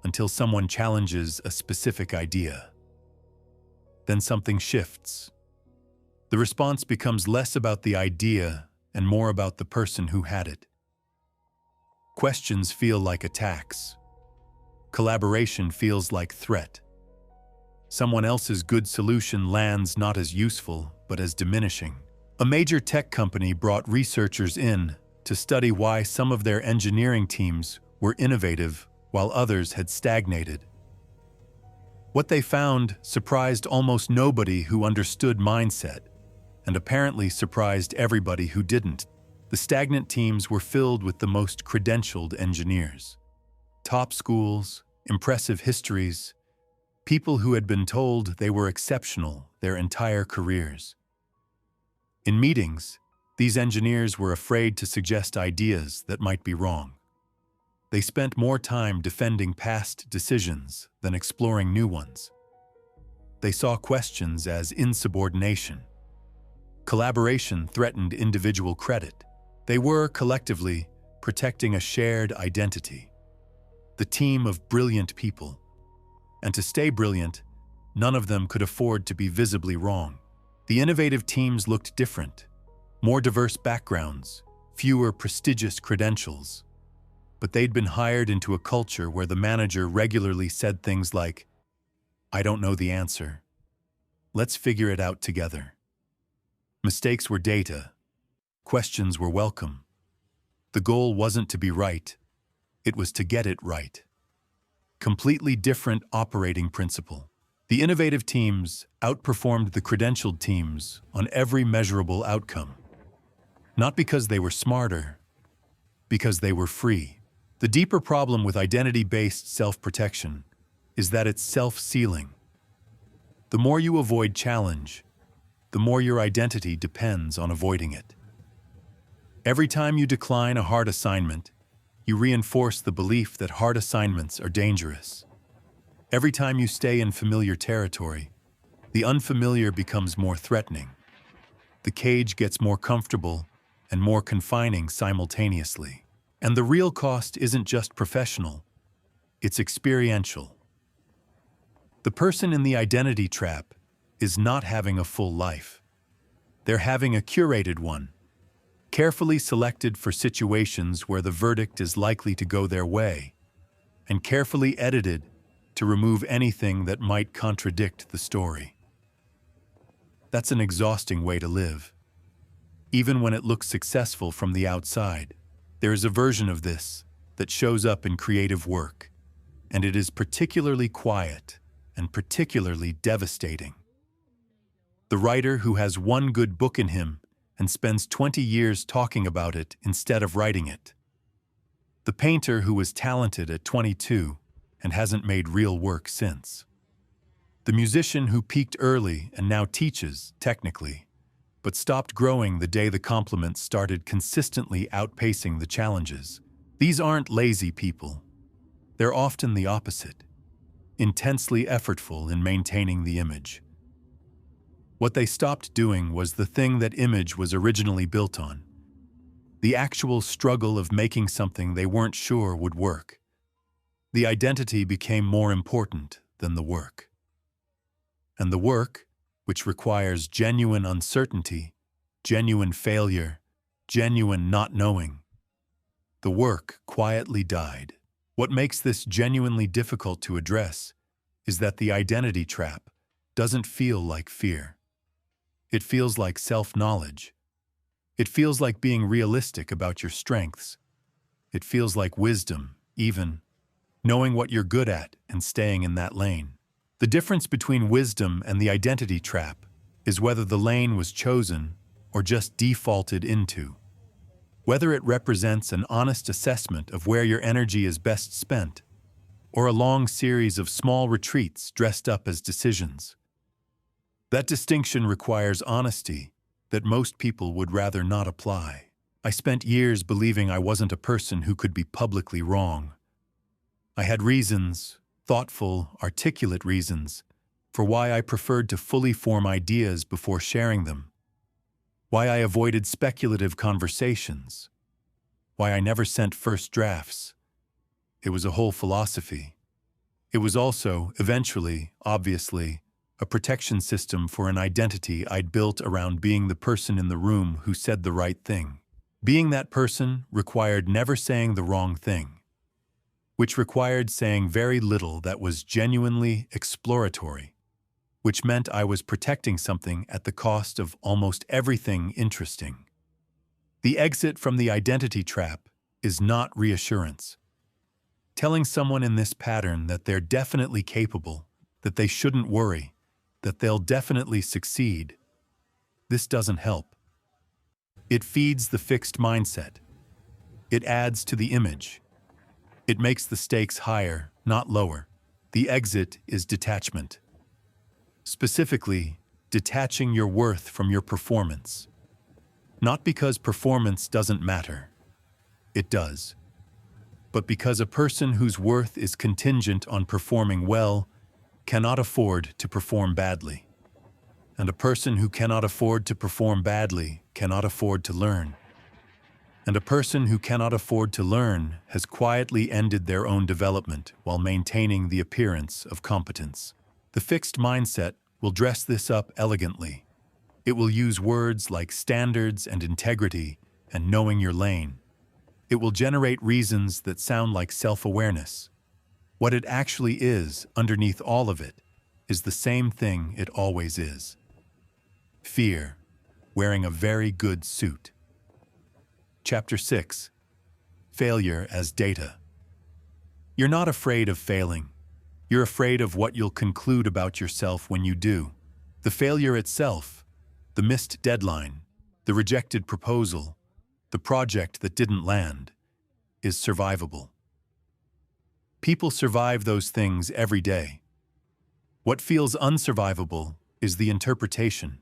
until someone challenges a specific idea. Then something shifts. The response becomes less about the idea and more about the person who had it. Questions feel like attacks. Collaboration feels like threat. Someone else's good solution lands not as useful, but as diminishing. A major tech company brought researchers in to study why some of their engineering teams were innovative while others had stagnated. What they found surprised almost nobody who understood mindset, and apparently surprised everybody who didn't. The stagnant teams were filled with the most credentialed engineers. Top schools, impressive histories, people who had been told they were exceptional their entire careers. In meetings, these engineers were afraid to suggest ideas that might be wrong. They spent more time defending past decisions than exploring new ones. They saw questions as insubordination. Collaboration threatened individual credit. They were, collectively, protecting a shared identity. The team of brilliant people. And to stay brilliant, none of them could afford to be visibly wrong. The innovative teams looked different. More diverse backgrounds, fewer prestigious credentials. But they'd been hired into a culture where the manager regularly said things like, "I don't know the answer. Let's figure it out together." Mistakes were data. Questions were welcome. The goal wasn't to be right. It was to get it right. Completely different operating principle. The innovative teams outperformed the credentialed teams on every measurable outcome. Not because they were smarter, because they were free. The deeper problem with identity-based self-protection is that it's self-sealing. The more you avoid challenge, the more your identity depends on avoiding it. Every time you decline a hard assignment, you reinforce the belief that hard assignments are dangerous. Every time you stay in familiar territory, the unfamiliar becomes more threatening. The cage gets more comfortable and more confining simultaneously. And the real cost isn't just professional, it's experiential. The person in the identity trap is not having a full life. They're having a curated one, carefully selected for situations where the verdict is likely to go their way, and carefully edited to remove anything that might contradict the story. That's an exhausting way to live. Even when it looks successful from the outside, there is a version of this that shows up in creative work, and it is particularly quiet and particularly devastating. The writer who has one good book in him and spends 20 years talking about it instead of writing it. The painter who was talented at 22 and hasn't made real work since. The musician who peaked early and now teaches, technically, but stopped growing the day the compliments started consistently outpacing the challenges. These aren't lazy people. They're often the opposite, intensely effortful in maintaining the image. What they stopped doing was the thing that image was originally built on, the actual struggle of making something they weren't sure would work. The identity became more important than the work. And the work, which requires genuine uncertainty, genuine failure, genuine not knowing. The work quietly died. What makes this genuinely difficult to address is that the identity trap doesn't feel like fear. It feels like self-knowledge. It feels like being realistic about your strengths. It feels like wisdom, even knowing what you're good at and staying in that lane. The difference between wisdom and the identity trap is whether the lane was chosen or just defaulted into. Whether it represents an honest assessment of where your energy is best spent, or a long series of small retreats dressed up as decisions. That distinction requires honesty that most people would rather not apply. I spent years believing I wasn't a person who could be publicly wrong. I had reasons, thoughtful, articulate reasons for why I preferred to fully form ideas before sharing them, why I avoided speculative conversations, why I never sent first drafts. It was a whole philosophy. It was also, eventually, obviously, a protection system for an identity I'd built around being the person in the room who said the right thing. Being that person required never saying the wrong thing, which required saying very little that was genuinely exploratory, which meant I was protecting something at the cost of almost everything interesting. The exit from the identity trap is not reassurance. Telling someone in this pattern that they're definitely capable, that they shouldn't worry, that they'll definitely succeed, this doesn't help. It feeds the fixed mindset. It adds to the image. It makes the stakes higher, not lower. The exit is detachment. Specifically, detaching your worth from your performance. Not because performance doesn't matter. It does. But because a person whose worth is contingent on performing well cannot afford to perform badly. And a person who cannot afford to perform badly cannot afford to learn. And a person who cannot afford to learn has quietly ended their own development while maintaining the appearance of competence. The fixed mindset will dress this up elegantly. It will use words like standards and integrity and knowing your lane. It will generate reasons that sound like self-awareness. What it actually is, underneath all of it, is the same thing it always is. Fear, wearing a very good suit. Chapter 6. Failure as Data. You're not afraid of failing. You're afraid of what you'll conclude about yourself when you do. The failure itself, the missed deadline, the rejected proposal, the project that didn't land, is survivable. People survive those things every day. What feels unsurvivable is the interpretation.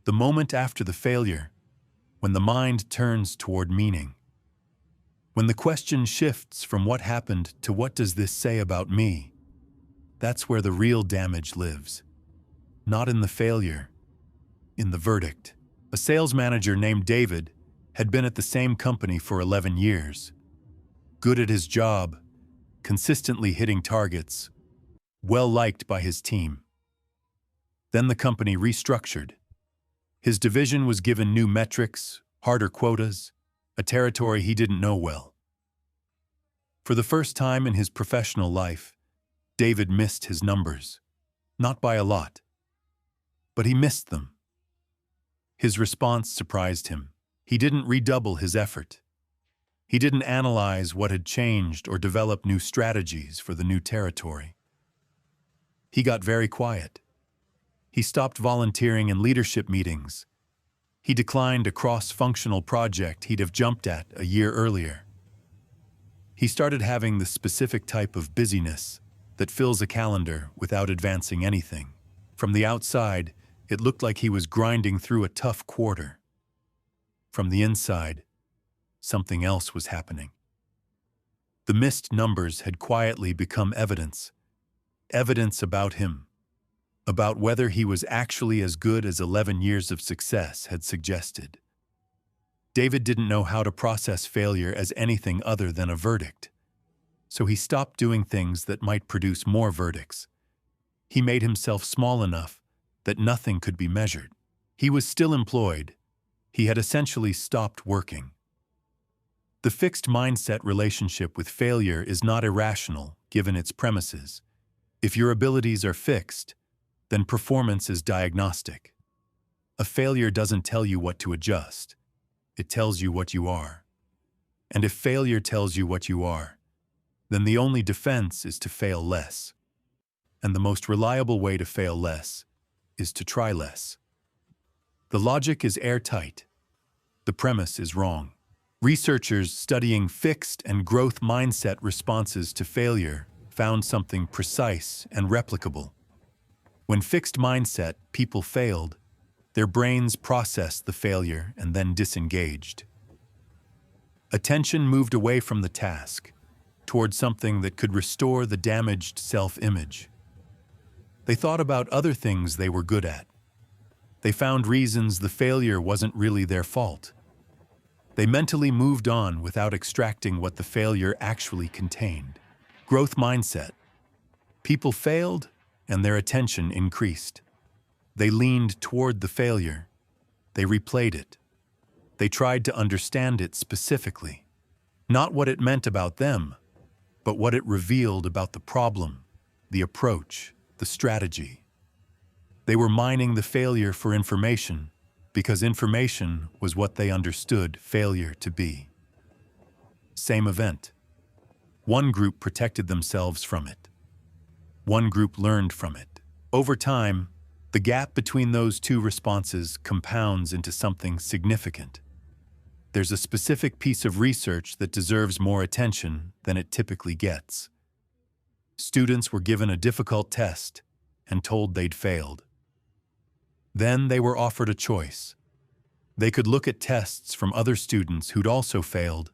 The moment after the failure, when the mind turns toward meaning. When the question shifts from what happened to what does this say about me, that's where the real damage lives. Not in the failure, in the verdict. A sales manager named David had been at the same company for 11 years. Good at his job, consistently hitting targets, well-liked by his team. Then the company restructured. His division was given new metrics, harder quotas, a territory he didn't know well. For the first time in his professional life, David missed his numbers. Not by a lot, but he missed them. His response surprised him. He didn't redouble his effort. He didn't analyze what had changed or develop new strategies for the new territory. He got very quiet. He stopped volunteering in leadership meetings. He declined a cross-functional project he'd have jumped at a year earlier. He started having the specific type of busyness that fills a calendar without advancing anything. From the outside, it looked like he was grinding through a tough quarter. From the inside, something else was happening. The missed numbers had quietly become evidence. Evidence about him. About whether he was actually as good as 11 years of success had suggested. David didn't know how to process failure as anything other than a verdict. So he stopped doing things that might produce more verdicts. He made himself small enough that nothing could be measured. He was still employed. He had essentially stopped working. The fixed mindset relationship with failure is not irrational, given its premises. If your abilities are fixed, then performance is diagnostic. A failure doesn't tell you what to adjust. It tells you what you are. And if failure tells you what you are, then the only defense is to fail less. And the most reliable way to fail less is to try less. The logic is airtight. The premise is wrong. Researchers studying fixed and growth mindset responses to failure found something precise and replicable. When fixed mindset people failed, their brains processed the failure and then disengaged. Attention moved away from the task. toward something that could restore the damaged self-image. They thought about other things they were good at. They found reasons the failure wasn't really their fault. They mentally moved on without extracting what the failure actually contained. Growth mindset. People failed, and their attention increased. They leaned toward the failure. They replayed it. They tried to understand it specifically. Not what it meant about them, but what it revealed about the problem, the approach, the strategy. They were mining the failure for information, because information was what they understood failure to be. Same event. One group protected themselves from it. One group learned from it. Over time, the gap between those two responses compounds into something significant. There's a specific piece of research that deserves more attention than it typically gets. Students were given a difficult test and told they'd failed. Then they were offered a choice. They could look at tests from other students who'd also failed,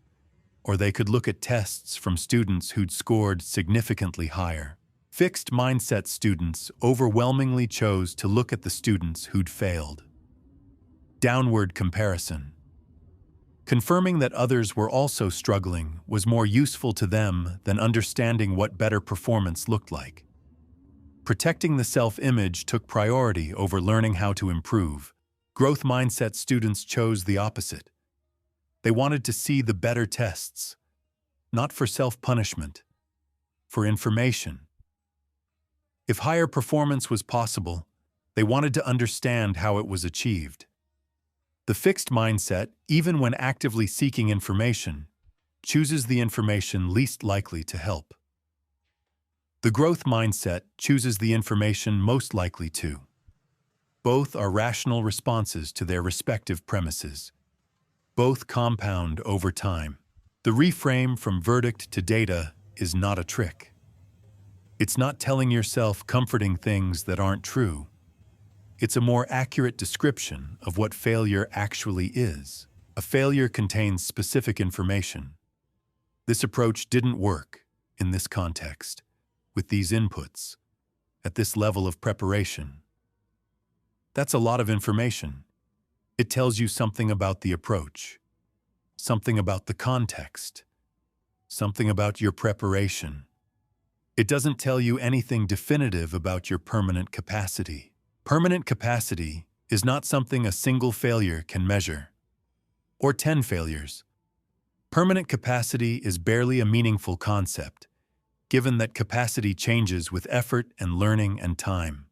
or they could look at tests from students who'd scored significantly higher. Fixed mindset students overwhelmingly chose to look at the students who'd failed. Downward comparison. Confirming that others were also struggling was more useful to them than understanding what better performance looked like. Protecting the self-image took priority over learning how to improve. Growth mindset students chose the opposite. They wanted to see the better tests, not for self-punishment, for information. If higher performance was possible, they wanted to understand how it was achieved. The fixed mindset, even when actively seeking information, chooses the information least likely to help. The growth mindset chooses the information most likely to. Both are rational responses to their respective premises. Both compound over time. The reframe from verdict to data is not a trick. It's not telling yourself comforting things that aren't true. It's a more accurate description of what failure actually is. A failure contains specific information. This approach didn't work in this context, with these inputs, at this level of preparation. That's a lot of information. It tells you something about the approach, something about the context, something about your preparation. It doesn't tell you anything definitive about your permanent capacity. Permanent capacity is not something a single failure can measure, or 10 failures. Permanent capacity is barely a meaningful concept, given that capacity changes with effort and learning and time.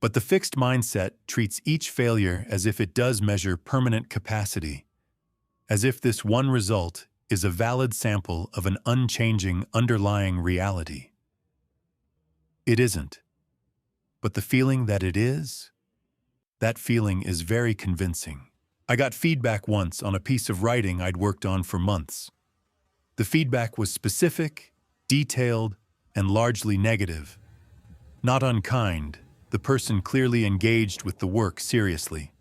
But the fixed mindset treats each failure as if it does measure permanent capacity, as if this one result is a valid sample of an unchanging underlying reality. It isn't. But the feeling that it is, that feeling is very convincing. I got feedback once on a piece of writing I'd worked on for months. The feedback was specific, detailed, and largely negative. Not unkind, the person clearly engaged with the work seriously.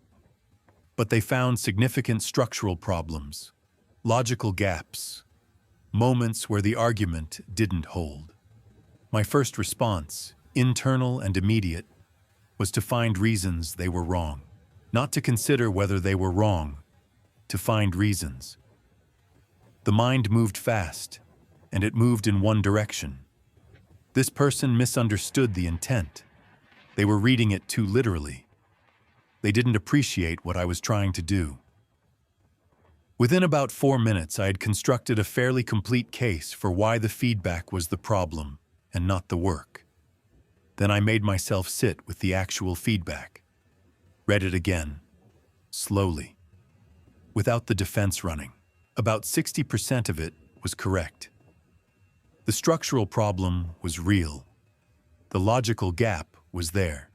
But they found significant structural problems, logical gaps, moments where the argument didn't hold. My first response, internal and immediate, was to find reasons they were wrong. Not to consider whether they were wrong, to find reasons. The mind moved fast, and it moved in one direction. This person misunderstood the intent. They were reading it too literally. They didn't appreciate what I was trying to do. Within about 4 minutes, I had constructed a fairly complete case for why the feedback was the problem and not the work. Then I made myself sit with the actual feedback. Read it again, slowly, without the defense running. About 60% of it was correct. The structural problem was real. The logical gap was there.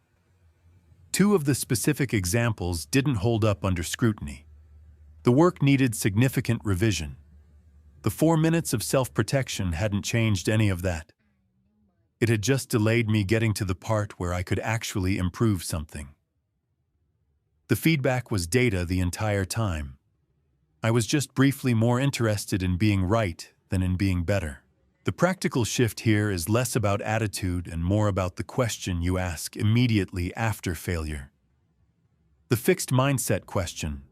2 of the specific examples didn't hold up under scrutiny. The work needed significant revision. The 4 minutes of self-protection hadn't changed any of that. It had just delayed me getting to the part where I could actually improve something. The feedback was data the entire time. I was just briefly more interested in being right than in being better. The practical shift here is less about attitude and more about the question you ask immediately after failure. The fixed mindset question: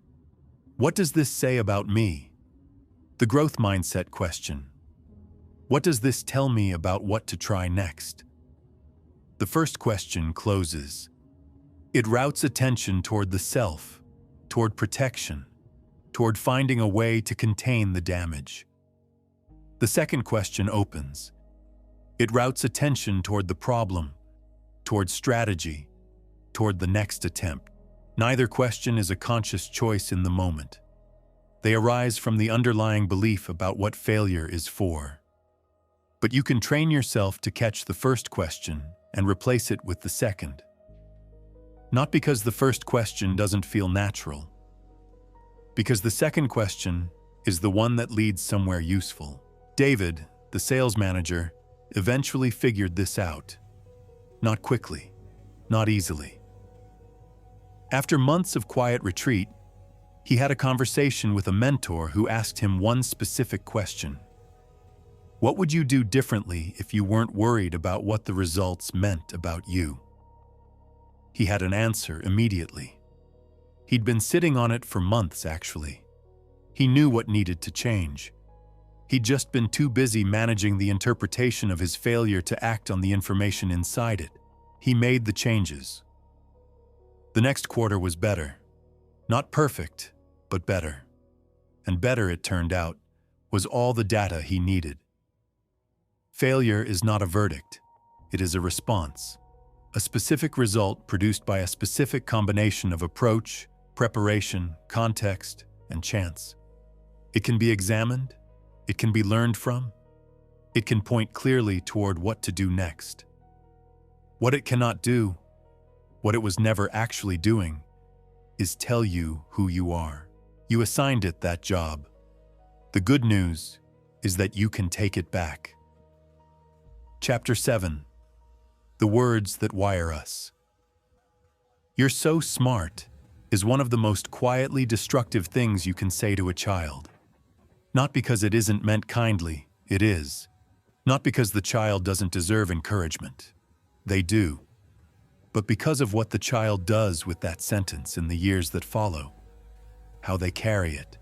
what does this say about me? The growth mindset question: what does this tell me about what to try next? The first question closes. It routes attention toward the self, toward protection, toward finding a way to contain the damage. The second question opens. It routes attention toward the problem, toward strategy, toward the next attempt. Neither question is a conscious choice in the moment. They arise from the underlying belief about what failure is for. But you can train yourself to catch the first question and replace it with the second. Not because the first question doesn't feel natural, because the second question is the one that leads somewhere useful. David, the sales manager, eventually figured this out. Not quickly, not easily. After months of quiet retreat, he had a conversation with a mentor who asked him one specific question. What would you do differently if you weren't worried about what the results meant about you? He had an answer immediately. He'd been sitting on it for months, actually. He knew what needed to change. He'd just been too busy managing the interpretation of his failure to act on the information inside it. He made the changes. The next quarter was better. Not perfect, but better. And better, it turned out, was all the data he needed. Failure is not a verdict. It is a response. A specific result produced by a specific combination of approach, preparation, context, and chance. It can be examined. It can be learned from. It can point clearly toward what to do next. What it cannot do, what it was never actually doing, is tell you who you are. You assigned it that job. The good news is that you can take it back. Chapter 7. The Words That Wire Us. "You're so smart" is one of the most quietly destructive things you can say to a child. Not because it isn't meant kindly, it is. Not because the child doesn't deserve encouragement. They do. But because of what the child does with that sentence in the years that follow. How they carry it.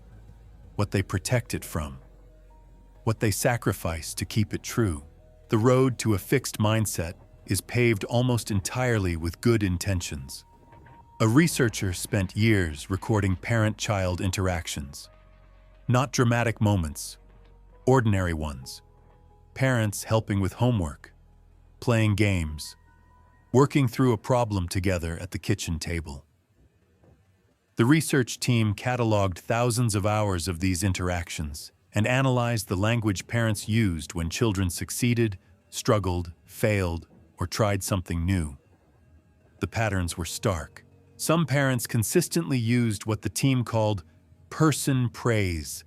What they protect it from. What they sacrifice to keep it true. The road to a fixed mindset is paved almost entirely with good intentions. A researcher spent years recording parent-child interactions. Not dramatic moments, ordinary ones. Parents helping with homework, playing games, working through a problem together at the kitchen table. The research team cataloged thousands of hours of these interactions and analyzed the language parents used when children succeeded, struggled, failed, or tried something new. The patterns were stark. Some parents consistently used what the team called person praise,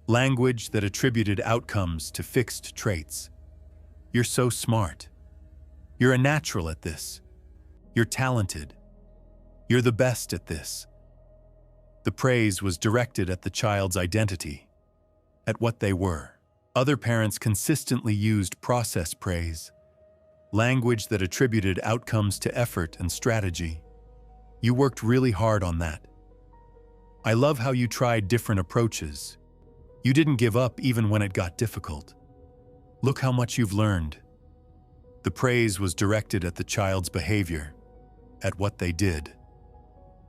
language that attributed outcomes to fixed traits. "You're so smart. You're a natural at this. You're talented. You're the best at this." The praise was directed at the child's identity, at what they were. Other parents consistently used process praise, language that attributed outcomes to effort and strategy. "You worked really hard on that. I love how you tried different approaches. You didn't give up even when it got difficult. Look how much you've learned." The praise was directed at the child's behavior, at what they did.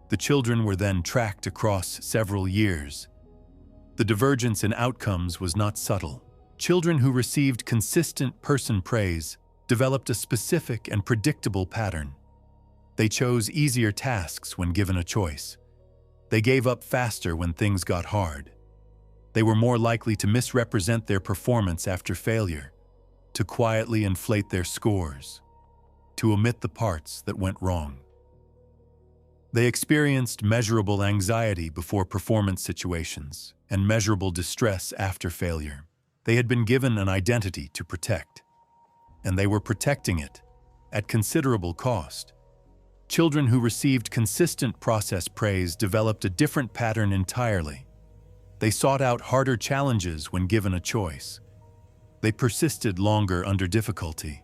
The children were then tracked across several years. The divergence in outcomes was not subtle. Children who received consistent person praise developed a specific and predictable pattern. They chose easier tasks when given a choice. They gave up faster when things got hard. They were more likely to misrepresent their performance after failure, to quietly inflate their scores, to omit the parts that went wrong. They experienced measurable anxiety before performance situations and measurable distress after failure. They had been given an identity to protect, and they were protecting it at considerable cost. Children who received consistent process praise developed a different pattern entirely. They sought out harder challenges when given a choice. They persisted longer under difficulty.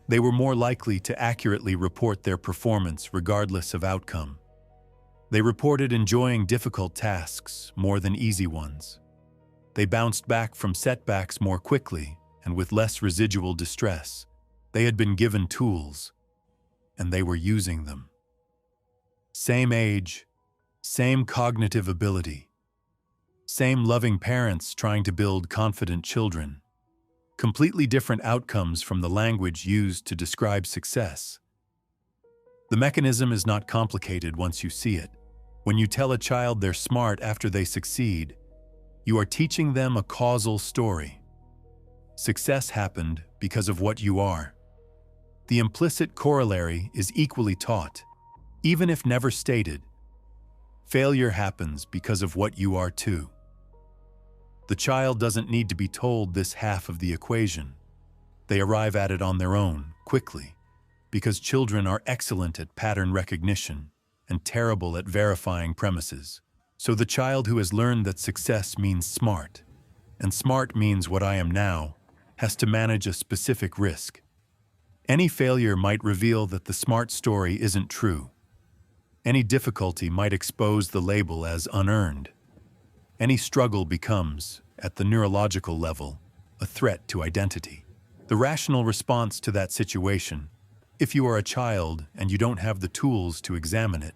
They were more likely to accurately report their performance regardless of outcome. They reported enjoying difficult tasks more than easy ones. They bounced back from setbacks more quickly and with less residual distress. They had been given tools, and they were using them. Same age, same cognitive ability, same loving parents trying to build confident children. Completely different outcomes from the language used to describe success. The mechanism is not complicated once you see it. When you tell a child they're smart after they succeed, you are teaching them a causal story. Success happened because of what you are. The implicit corollary is equally taught, even if never stated. Failure happens because of what you are too. The child doesn't need to be told this half of the equation. They arrive at it on their own, quickly, because children are excellent at pattern recognition and terrible at verifying premises. So the child who has learned that success means smart, and smart means what I am now, has to manage a specific risk. Any failure might reveal that the smart story isn't true. Any difficulty might expose the label as unearned. Any struggle becomes, at the neurological level, a threat to identity. The rational response to that situation, if you are a child and you don't have the tools to examine it,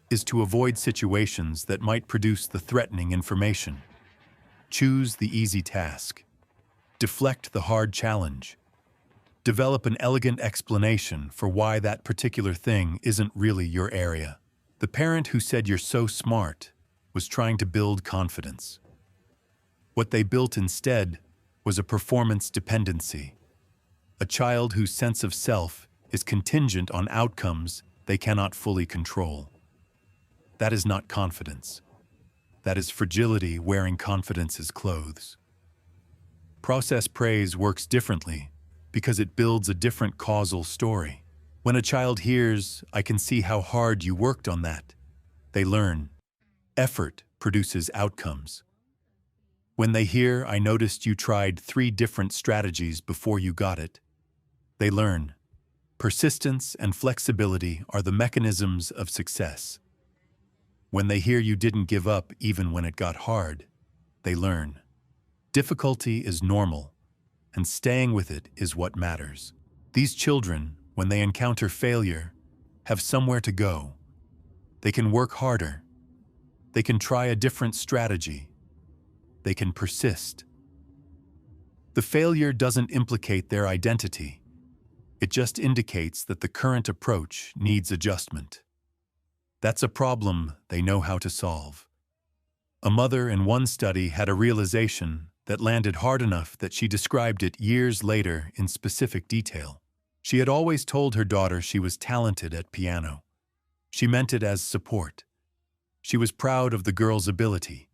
is to avoid situations that might produce the threatening information. Choose the easy task. Deflect the hard challenge. Develop an elegant explanation for why that particular thing isn't really your area. The parent who said you're so smart was trying to build confidence. What they built instead was a performance dependency. A child whose sense of self is contingent on outcomes they cannot fully control. That is not confidence. That is fragility wearing confidence's clothes. Process praise works differently because it builds a different causal story. When a child hears, "I can see how hard you worked on that," they learn. Effort produces outcomes. When they hear, "I noticed you tried 3 different strategies before you got it," they learn. Persistence and flexibility are the mechanisms of success. When they hear you didn't give up even when it got hard, they learn. Difficulty is normal, and staying with it is what matters. These children, when they encounter failure, have somewhere to go. They can work harder. They can try a different strategy. They can persist. The failure doesn't implicate their identity. It just indicates that the current approach needs adjustment. That's a problem they know how to solve. A mother in one study had a realization that landed hard enough that she described it years later in specific detail. She had always told her daughter she was talented at piano. She meant it as support. She was proud of the girl's ability,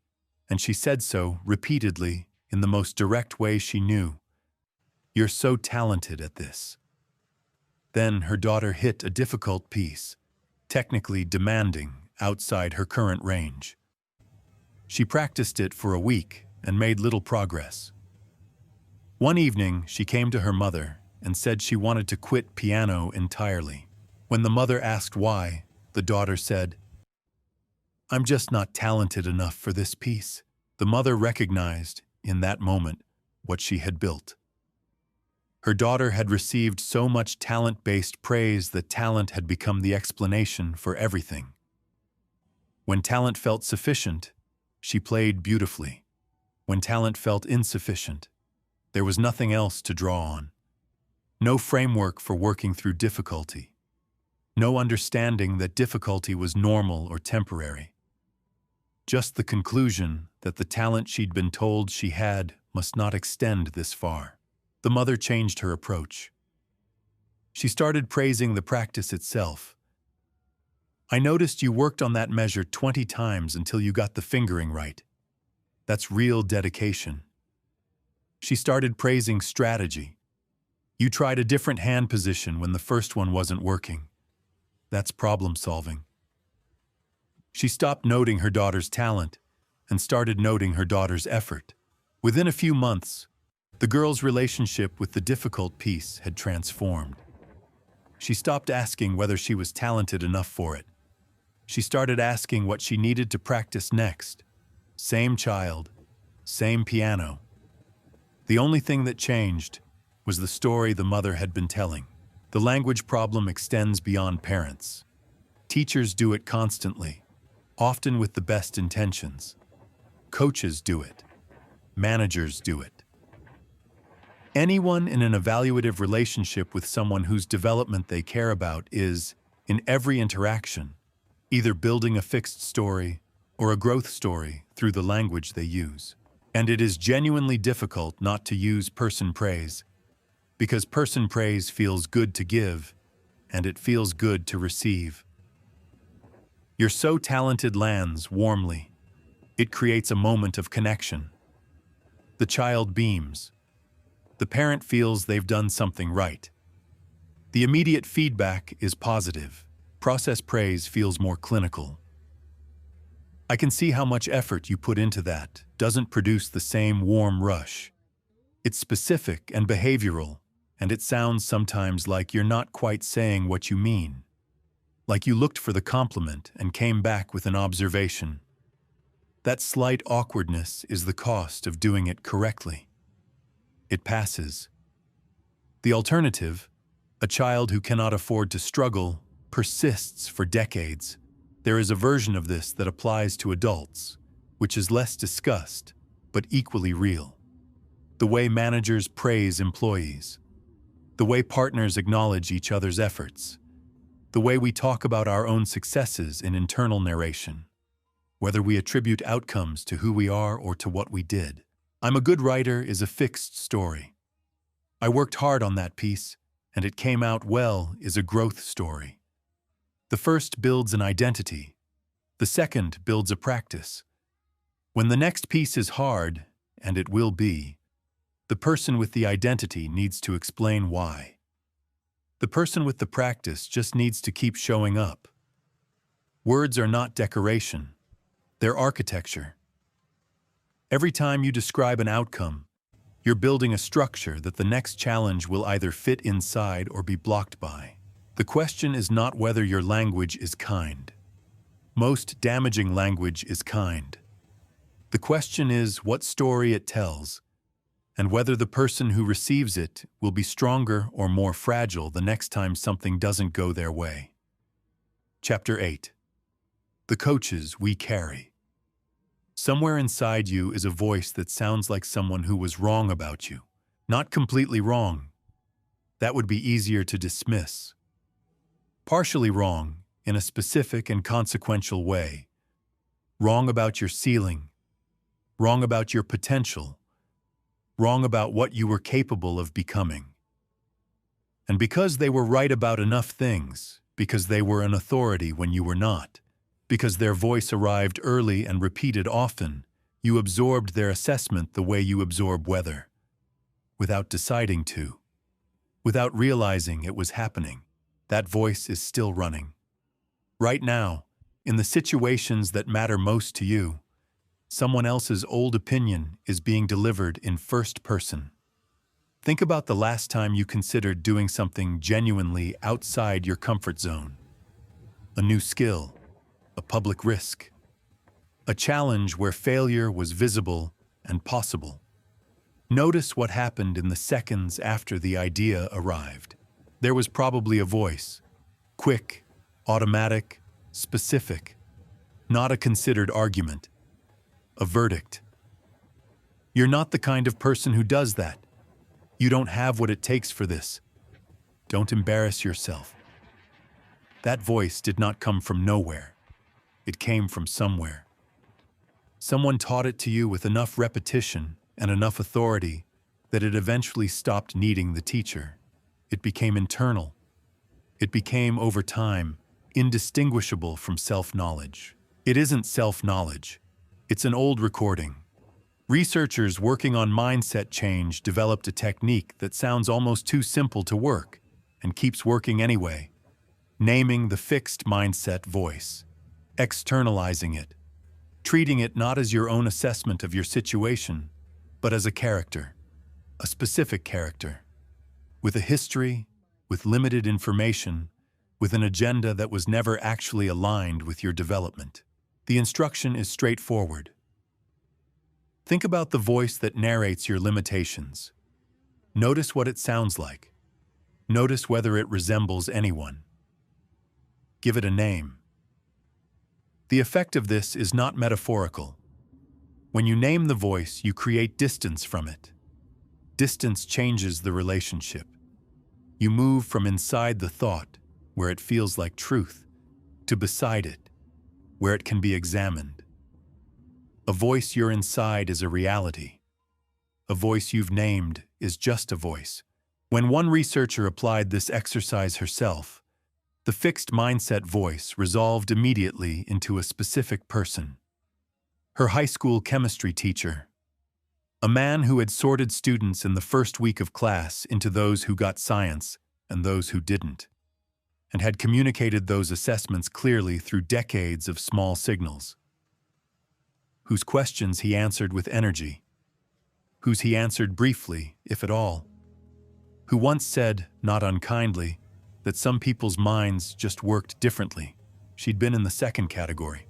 and she said so repeatedly in the most direct way she knew. "You're so talented at this." Then her daughter hit a difficult piece, technically demanding, outside her current range. She practiced it for a week and made little progress. One evening, she came to her mother and said she wanted to quit piano entirely. When the mother asked why, the daughter said, "I'm just not talented enough for this piece." The mother recognized, in that moment, what she had built. Her daughter had received so much talent-based praise that talent had become the explanation for everything. When talent felt sufficient, she played beautifully. When talent felt insufficient, there was nothing else to draw on. No framework for working through difficulty. No understanding that difficulty was normal or temporary. Just the conclusion that the talent she'd been told she had must not extend this far. The mother changed her approach. She started praising the practice itself. "I noticed you worked on that measure 20 times until you got the fingering right. That's real dedication." She started praising strategy. "You tried a different hand position when the first one wasn't working. That's problem solving." She stopped noting her daughter's talent and started noting her daughter's effort. Within a few months, The girl's relationship with the difficult piece had transformed. She stopped asking whether she was talented enough for it. She started asking what she needed to practice next. Same child, same piano. The only thing that changed was the story the mother had been telling. The language problem extends beyond parents. Teachers do it constantly, often with the best intentions. Coaches do it. Managers do it. Anyone in an evaluative relationship with someone whose development they care about is, in every interaction, either building a fixed story or a growth story through the language they use. And it is genuinely difficult not to use person praise, because person praise feels good to give, and it feels good to receive. "You're so talented" lands warmly. It creates a moment of connection. The child beams. The parent feels they've done something right. The immediate feedback is positive. Process praise feels more clinical. I can see how much effort you put into that doesn't produce the same warm rush. It's specific and behavioral, and it sounds sometimes like you're not quite saying what you mean. Like you looked for the compliment and came back with an observation. That slight awkwardness is the cost of doing it correctly. It passes. The alternative, a child who cannot afford to struggle, persists for decades. There is a version of this that applies to adults, which is less discussed, but equally real. The way managers praise employees. The way partners acknowledge each other's efforts. The way we talk about our own successes in internal narration. Whether we attribute outcomes to who we are or to what we did. "I'm a good writer" is a fixed story. "I worked hard on that piece, and it came out well" is a growth story. The first builds an identity. The second builds a practice. When the next piece is hard, and it will be, the person with the identity needs to explain why. The person with the practice just needs to keep showing up. Words are not decoration. They're architecture. Every time you describe an outcome, you're building a structure that the next challenge will either fit inside or be blocked by. The question is not whether your language is kind. Most damaging language is kind. The question is what story it tells, and whether the person who receives it will be stronger or more fragile the next time something doesn't go their way. Chapter 8. The coaches we carry. Somewhere inside you is a voice that sounds like someone who was wrong about you. Not completely wrong. That would be easier to dismiss. Partially wrong, in a specific and consequential way. Wrong about your ceiling. Wrong about your potential. Wrong about what you were capable of becoming. And because they were right about enough things, because they were an authority when you were not, because their voice arrived early and repeated often, you absorbed their assessment the way you absorb weather, without deciding to, without realizing it was happening. That voice is still running. Right now, in the situations that matter most to you, someone else's old opinion is being delivered in first person. Think about the last time you considered doing something genuinely outside your comfort zone. A new skill. A public risk. A challenge where failure was visible and possible. Notice what happened in the seconds after the idea arrived. There was probably a voice. Quick, automatic, specific. Not a considered argument. A verdict. "You're not the kind of person who does that. You don't have what it takes for this. Don't embarrass yourself." That voice did not come from nowhere. It came from somewhere. Someone taught it to you with enough repetition and enough authority that it eventually stopped needing the teacher. It became internal. It became, over time, indistinguishable from self-knowledge. It isn't self-knowledge. It's an old recording. Researchers working on mindset change developed a technique that sounds almost too simple to work and keeps working anyway. Naming the fixed mindset voice. Externalizing it, treating it not as your own assessment of your situation, but as a character. A specific character, with a history, with limited information, with an agenda that was never actually aligned with your development. The instruction is straightforward. Think about the voice that narrates your limitations. Notice what it sounds like. Notice whether it resembles anyone. Give it a name. The effect of this is not metaphorical. When you name the voice, you create distance from it. Distance changes the relationship. You move from inside the thought, where it feels like truth, to beside it, where it can be examined. A voice you're inside is a reality. A voice you've named is just a voice. When one researcher applied this exercise herself, the fixed mindset voice resolved immediately into a specific person. Her high school chemistry teacher, a man who had sorted students in the first week of class into those who got science and those who didn't, and had communicated those assessments clearly through decades of small signals, whose questions he answered with energy, whose he answered briefly, if at all, who once said, not unkindly, that some people's minds just worked differently. She'd been in the second category.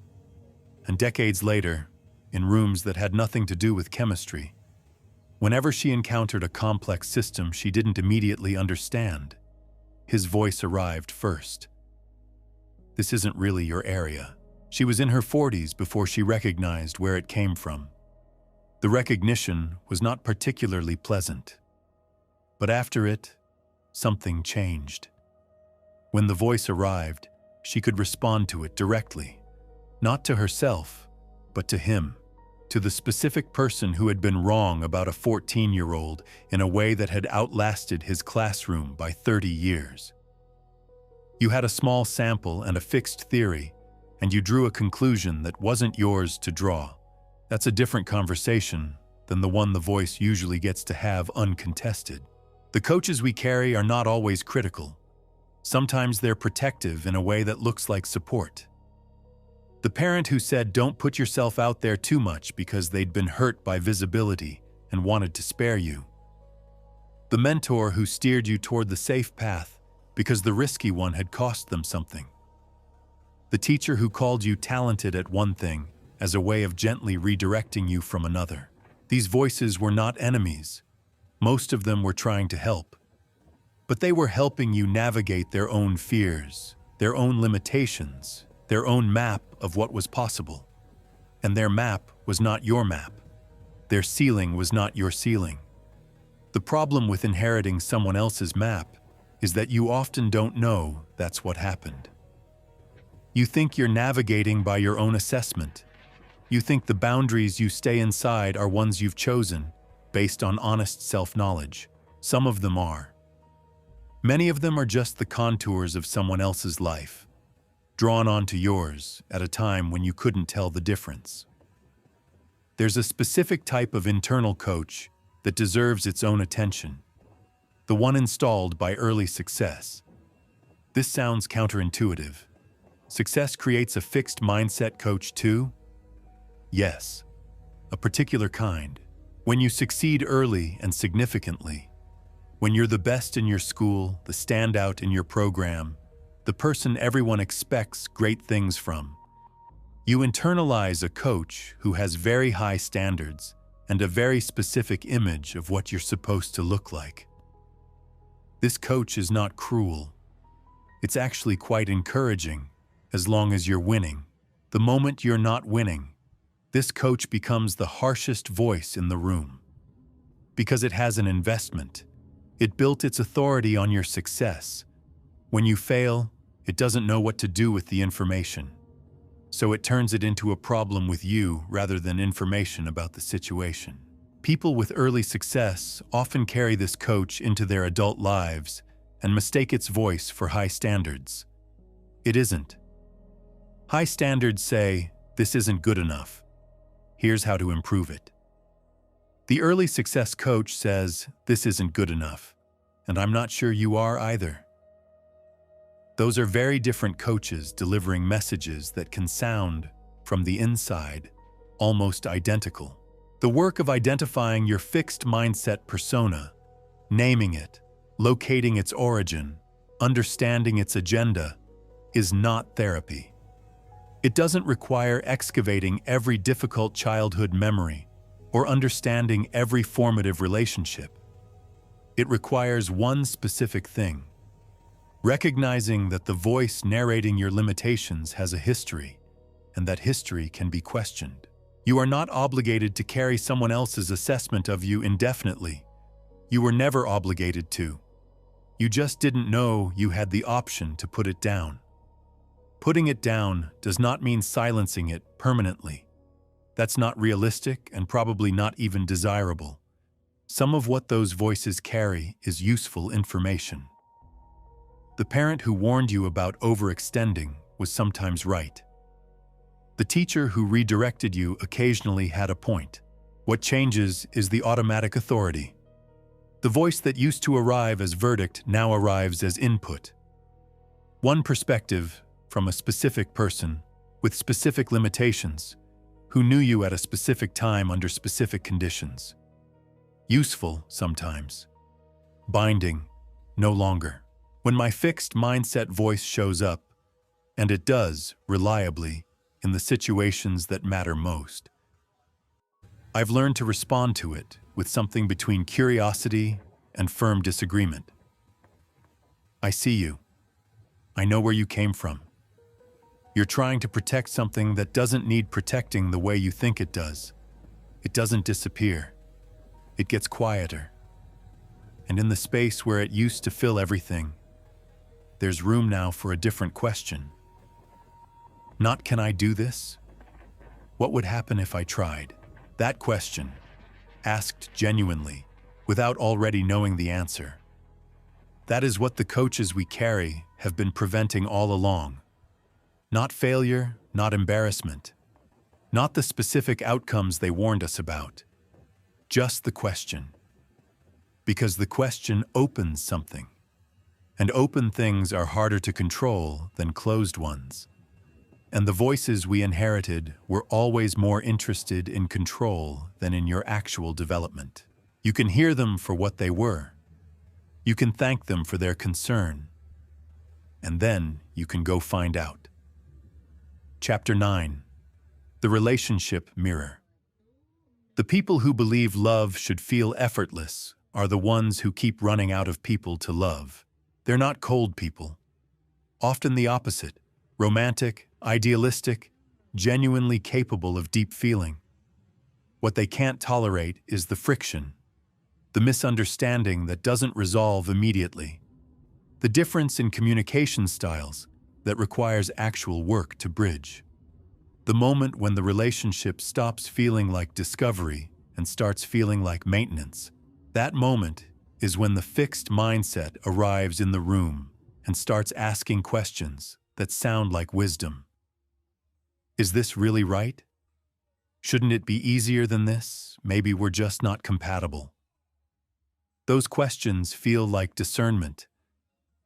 And decades later, in rooms that had nothing to do with chemistry, whenever she encountered a complex system she didn't immediately understand, his voice arrived first. This isn't really your area. She was in her 40s before she recognized where it came from. The recognition was not particularly pleasant. But after it, something changed. When the voice arrived, she could respond to it directly, not to herself, but to him, to the specific person who had been wrong about a 14-year-old in a way that had outlasted his classroom by 30 years. You had a small sample and a fixed theory, and you drew a conclusion that wasn't yours to draw. That's a different conversation than the one the voice usually gets to have uncontested. The coaches we carry are not always critical. Sometimes they're protective in a way that looks like support. The parent who said, "Don't put yourself out there too much," because they'd been hurt by visibility and wanted to spare you. The mentor who steered you toward the safe path because the risky one had cost them something. The teacher who called you talented at one thing as a way of gently redirecting you from another. These voices were not enemies. Most of them were trying to help. But they were helping you navigate their own fears, their own limitations, their own map of what was possible. And their map was not your map. Their ceiling was not your ceiling. The problem with inheriting someone else's map is that you often don't know that's what happened. You think you're navigating by your own assessment. You think the boundaries you stay inside are ones you've chosen, based on honest self-knowledge. Some of them are. Many of them are just the contours of someone else's life, drawn onto yours at a time when you couldn't tell the difference. There's a specific type of internal coach that deserves its own attention, the one installed by early success. This sounds counterintuitive. Success creates a fixed mindset coach too? Yes, a particular kind. When you succeed early and significantly, when you're the best in your school, the standout in your program, the person everyone expects great things from, you internalize a coach who has very high standards and a very specific image of what you're supposed to look like. This coach is not cruel. It's actually quite encouraging, as long as you're winning. The moment you're not winning, this coach becomes the harshest voice in the room. Because it has an investment. It built its authority on your success. When you fail, it doesn't know what to do with the information. So it turns it into a problem with you rather than information about the situation. People with early success often carry this coach into their adult lives and mistake its voice for high standards. It isn't. High standards say, "This isn't good enough. Here's how to improve it." The early success coach says, "This isn't good enough, and I'm not sure you are either." Those are very different coaches delivering messages that can sound, from the inside, almost identical. The work of identifying your fixed mindset persona, naming it, locating its origin, understanding its agenda, is not therapy. It doesn't require excavating every difficult childhood memory or understanding every formative relationship. It requires one specific thing: recognizing that the voice narrating your limitations has a history, and that history can be questioned. You are not obligated to carry someone else's assessment of you indefinitely. You were never obligated to. You just didn't know you had the option to put it down. Putting it down does not mean silencing it permanently. That's not realistic and probably not even desirable. Some of what those voices carry is useful information. The parent who warned you about overextending was sometimes right. The teacher who redirected you occasionally had a point. What changes is the automatic authority. The voice that used to arrive as verdict now arrives as input. One perspective from a specific person with specific limitations who knew you at a specific time under specific conditions. Useful sometimes. Binding, no longer. When my fixed mindset voice shows up, and it does, reliably, in the situations that matter most, I've learned to respond to it with something between curiosity and firm disagreement. I see you. I know where you came from. You're trying to protect something that doesn't need protecting the way you think it does. It doesn't disappear. It gets quieter. And in the space where it used to fill everything, there's room now for a different question. Not, can I do this? What would happen if I tried? That question, asked genuinely, without already knowing the answer. That is what the coaches we carry have been preventing all along. Not failure, not embarrassment, not the specific outcomes they warned us about. Just the question. Because the question opens something. And open things are harder to control than closed ones. And the voices we inherited were always more interested in control than in your actual development. You can hear them for what they were. You can thank them for their concern. And then you can go find out. Chapter 9. The Relationship Mirror. The people who believe love should feel effortless are the ones who keep running out of people to love. They're not cold people. Often the opposite. Romantic, idealistic, genuinely capable of deep feeling. What they can't tolerate is the friction, the misunderstanding that doesn't resolve immediately, the difference in communication styles that requires actual work to bridge. The moment when the relationship stops feeling like discovery and starts feeling like maintenance, that moment is when the fixed mindset arrives in the room and starts asking questions that sound like wisdom. Is this really right? Shouldn't it be easier than this? Maybe we're just not compatible. Those questions feel like discernment.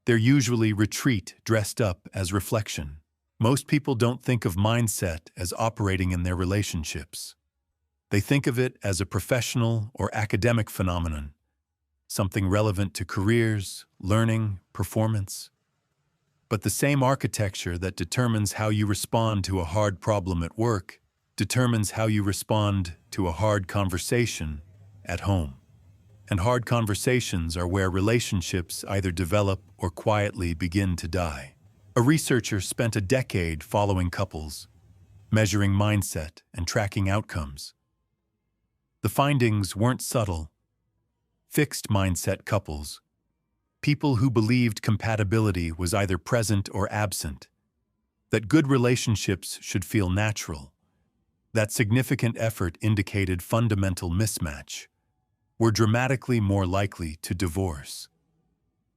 They're usually retreat dressed up as reflection. Most people don't think of mindset as operating in their relationships. They think of it as a professional or academic phenomenon, something relevant to careers, learning, performance. But the same architecture that determines how you respond to a hard problem at work determines how you respond to a hard conversation at home. And hard conversations are where relationships either develop or quietly begin to die. A researcher spent a decade following couples, measuring mindset and tracking outcomes. The findings weren't subtle. Fixed mindset couples, people who believed compatibility was either present or absent, that good relationships should feel natural, that significant effort indicated fundamental mismatch, were dramatically more likely to divorce.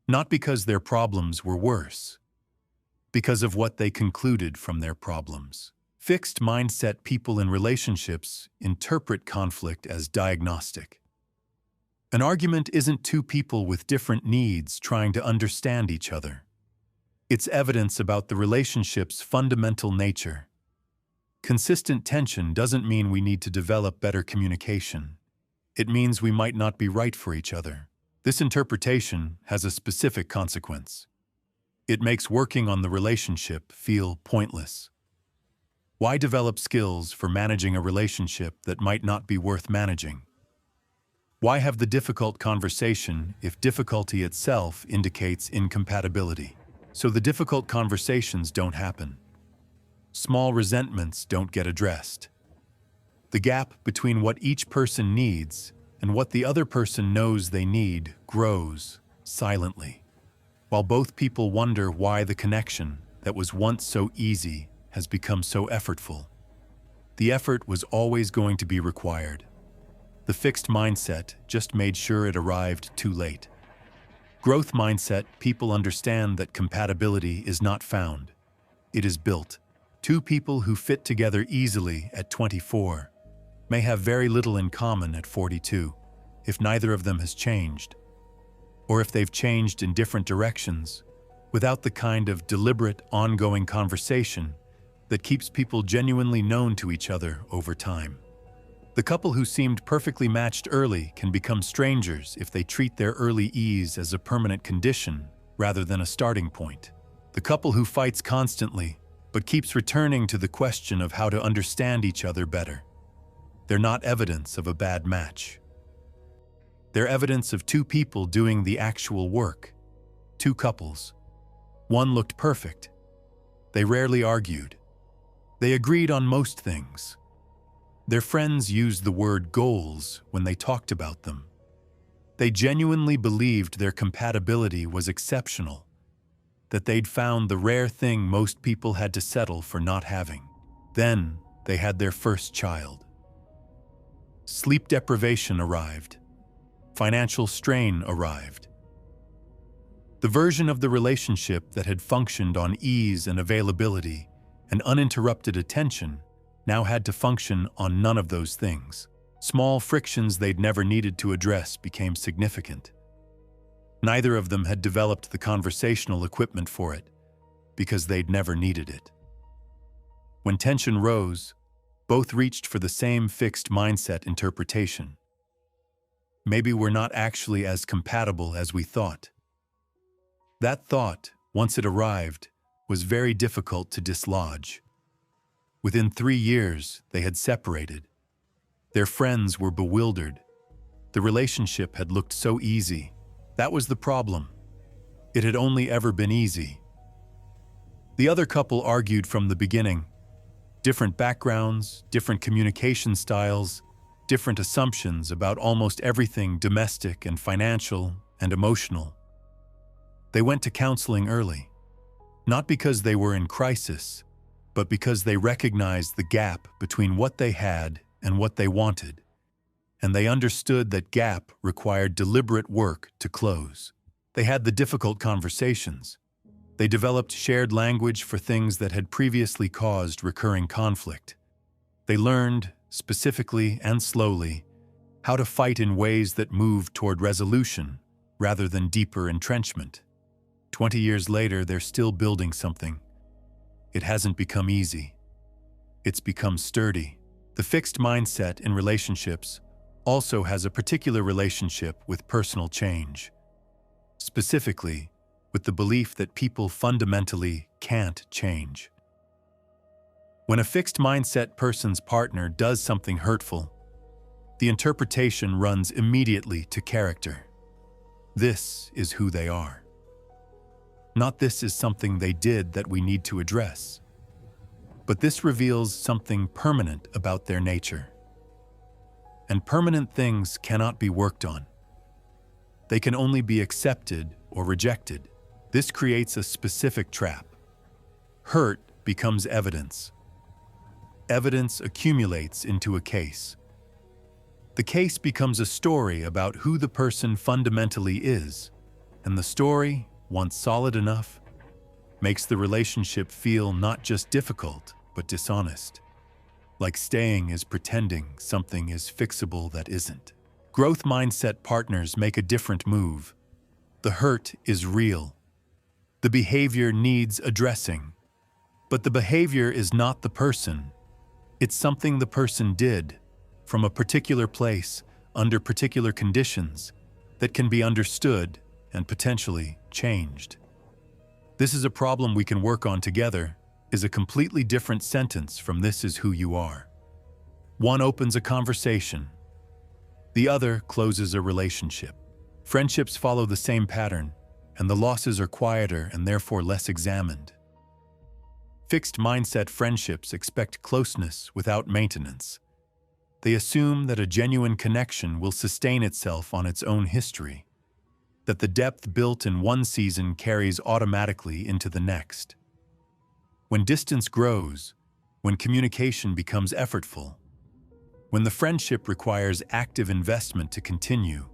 Not because their problems were worse, because of what they concluded from their problems. Fixed mindset people in relationships interpret conflict as diagnostic. An argument isn't two people with different needs trying to understand each other. It's evidence about the relationship's fundamental nature. Consistent tension doesn't mean we need to develop better communication. It means we might not be right for each other. This interpretation has a specific consequence. It makes working on the relationship feel pointless. Why develop skills for managing a relationship that might not be worth managing? Why have the difficult conversation if difficulty itself indicates incompatibility? So the difficult conversations don't happen. Small resentments don't get addressed. The gap between what each person needs and what the other person knows they need grows silently, while both people wonder why the connection that was once so easy has become so effortful. The effort was always going to be required. The fixed mindset just made sure it arrived too late. Growth mindset, people understand that compatibility is not found. It is built. Two people who fit together easily at 24 may have very little in common at 42 if neither of them has changed, or if they've changed in different directions, without the kind of deliberate, ongoing conversation that keeps people genuinely known to each other over time. The couple who seemed perfectly matched early can become strangers if they treat their early ease as a permanent condition rather than a starting point. The couple who fights constantly but keeps returning to the question of how to understand each other better. They're not evidence of a bad match. They're evidence of two people doing the actual work. Two couples. One looked perfect. They rarely argued. They agreed on most things. Their friends used the word goals when they talked about them. They genuinely believed their compatibility was exceptional, that they'd found the rare thing most people had to settle for not having. Then they had their first child. Sleep deprivation arrived. Financial strain arrived. The version of the relationship that had functioned on ease and availability and uninterrupted attention now had to function on none of those things. Small frictions they'd never needed to address became significant. Neither of them had developed the conversational equipment for it because they'd never needed it. When tension rose, both reached for the same fixed mindset interpretation. Maybe we're not actually as compatible as we thought. That thought, once it arrived, was very difficult to dislodge. Within 3 years, they had separated. Their friends were bewildered. The relationship had looked so easy. That was the problem. It had only ever been easy. The other couple argued from the beginning. Different backgrounds, different communication styles, different assumptions about almost everything domestic and financial and emotional. They went to counseling early, not because they were in crisis, but because they recognized the gap between what they had and what they wanted, and they understood that gap required deliberate work to close. They had the difficult conversations. They developed shared language for things that had previously caused recurring conflict. They learned, specifically and slowly, how to fight in ways that moved toward resolution rather than deeper entrenchment. 20 years later, they're still building something. It hasn't become easy. It's become sturdy. The fixed mindset in relationships also has a particular relationship with personal change, specifically with the belief that people fundamentally can't change. When a fixed mindset person's partner does something hurtful, the interpretation runs immediately to character. This is who they are. Not this is something they did that we need to address. But this reveals something permanent about their nature. And permanent things cannot be worked on. They can only be accepted or rejected. This creates a specific trap. Hurt becomes evidence. Evidence accumulates into a case. The case becomes a story about who the person fundamentally is, and the story, once solid enough, makes the relationship feel not just difficult, but dishonest. Like staying is pretending something is fixable that isn't. Growth mindset partners make a different move. The hurt is real. The behavior needs addressing. But the behavior is not the person. It's something the person did, from a particular place, under particular conditions, that can be understood and potentially changed. "This is a problem we can work on together" is a completely different sentence from "this is who you are." One opens a conversation. The other closes a relationship. Friendships follow the same pattern, and the losses are quieter and therefore less examined. Fixed mindset friendships expect closeness without maintenance. They assume that a genuine connection will sustain itself on its own history, that the depth built in one season carries automatically into the next. When distance grows, when communication becomes effortful, when the friendship requires active investment to continue,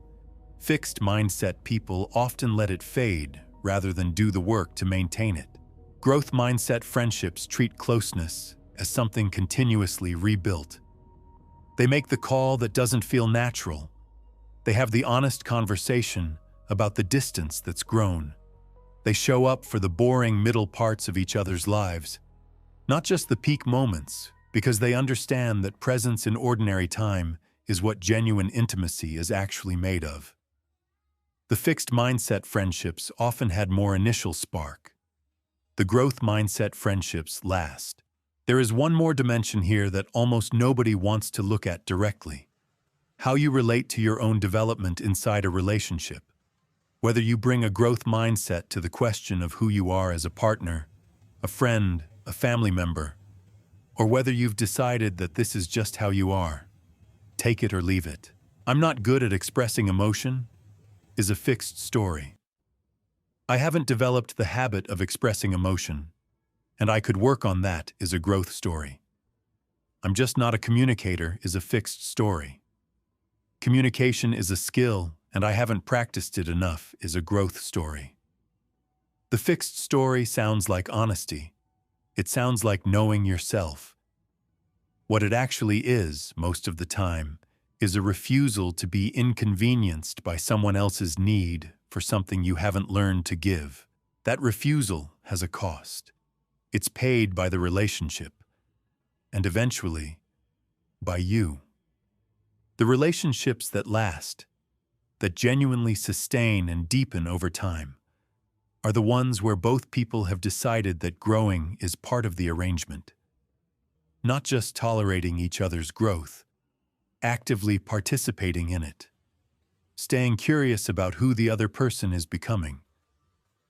fixed mindset people often let it fade rather than do the work to maintain it. Growth mindset friendships treat closeness as something continuously rebuilt. They make the call that doesn't feel natural. They have the honest conversation about the distance that's grown. They show up for the boring middle parts of each other's lives, not just the peak moments, because they understand that presence in ordinary time is what genuine intimacy is actually made of. The fixed mindset friendships often had more initial spark. The growth mindset friendships last. There is one more dimension here that almost nobody wants to look at directly: how you relate to your own development inside a relationship. Whether you bring a growth mindset to the question of who you are as a partner, a friend, a family member, or whether you've decided that this is just how you are. Take it or leave it. "I'm not good at expressing emotion" is a fixed story. "I haven't developed the habit of expressing emotion, and I could work on that" is a growth story. "I'm just not a communicator" is a fixed story. "Communication is a skill, and I haven't practiced it enough" is a growth story. The fixed story sounds like honesty. It sounds like knowing yourself. What it actually is, most of the time, is a refusal to be inconvenienced by someone else's need for something you haven't learned to give. That refusal has a cost. It's paid by the relationship, and eventually, by you. The relationships that last, that genuinely sustain and deepen over time, are the ones where both people have decided that growing is part of the arrangement. Not just tolerating each other's growth, actively participating in it. Staying curious about who the other person is becoming.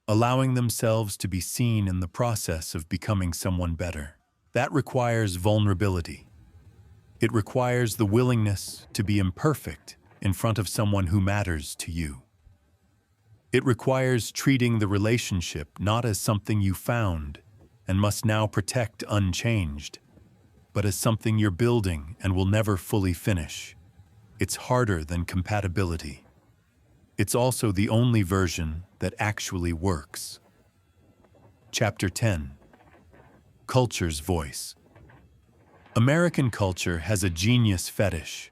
Allowing themselves to be seen in the process of becoming someone better. That requires vulnerability. It requires the willingness to be imperfect in front of someone who matters to you. It requires treating the relationship not as something you found and must now protect unchanged, but as something you're building and will never fully finish. It's harder than compatibility. It's also the only version that actually works. Chapter 10. Culture's Voice. American culture has a genius fetish,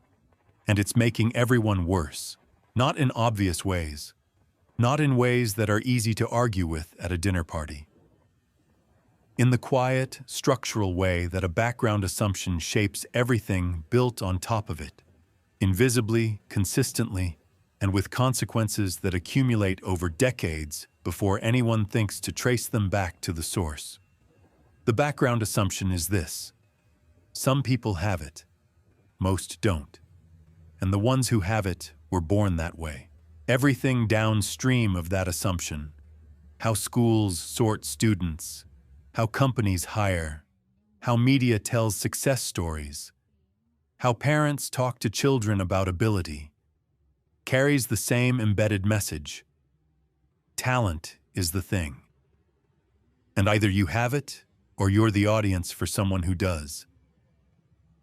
and it's making everyone worse, not in obvious ways, not in ways that are easy to argue with at a dinner party. In the quiet, structural way that a background assumption shapes everything built on top of it, invisibly, consistently, and with consequences that accumulate over decades before anyone thinks to trace them back to the source. The background assumption is this: some people have it, most don't, and the ones who have it were born that way. Everything downstream of that assumption, how schools sort students, how companies hire, how media tells success stories, how parents talk to children about ability, carries the same embedded message: talent is the thing. And either you have it, or you're the audience for someone who does.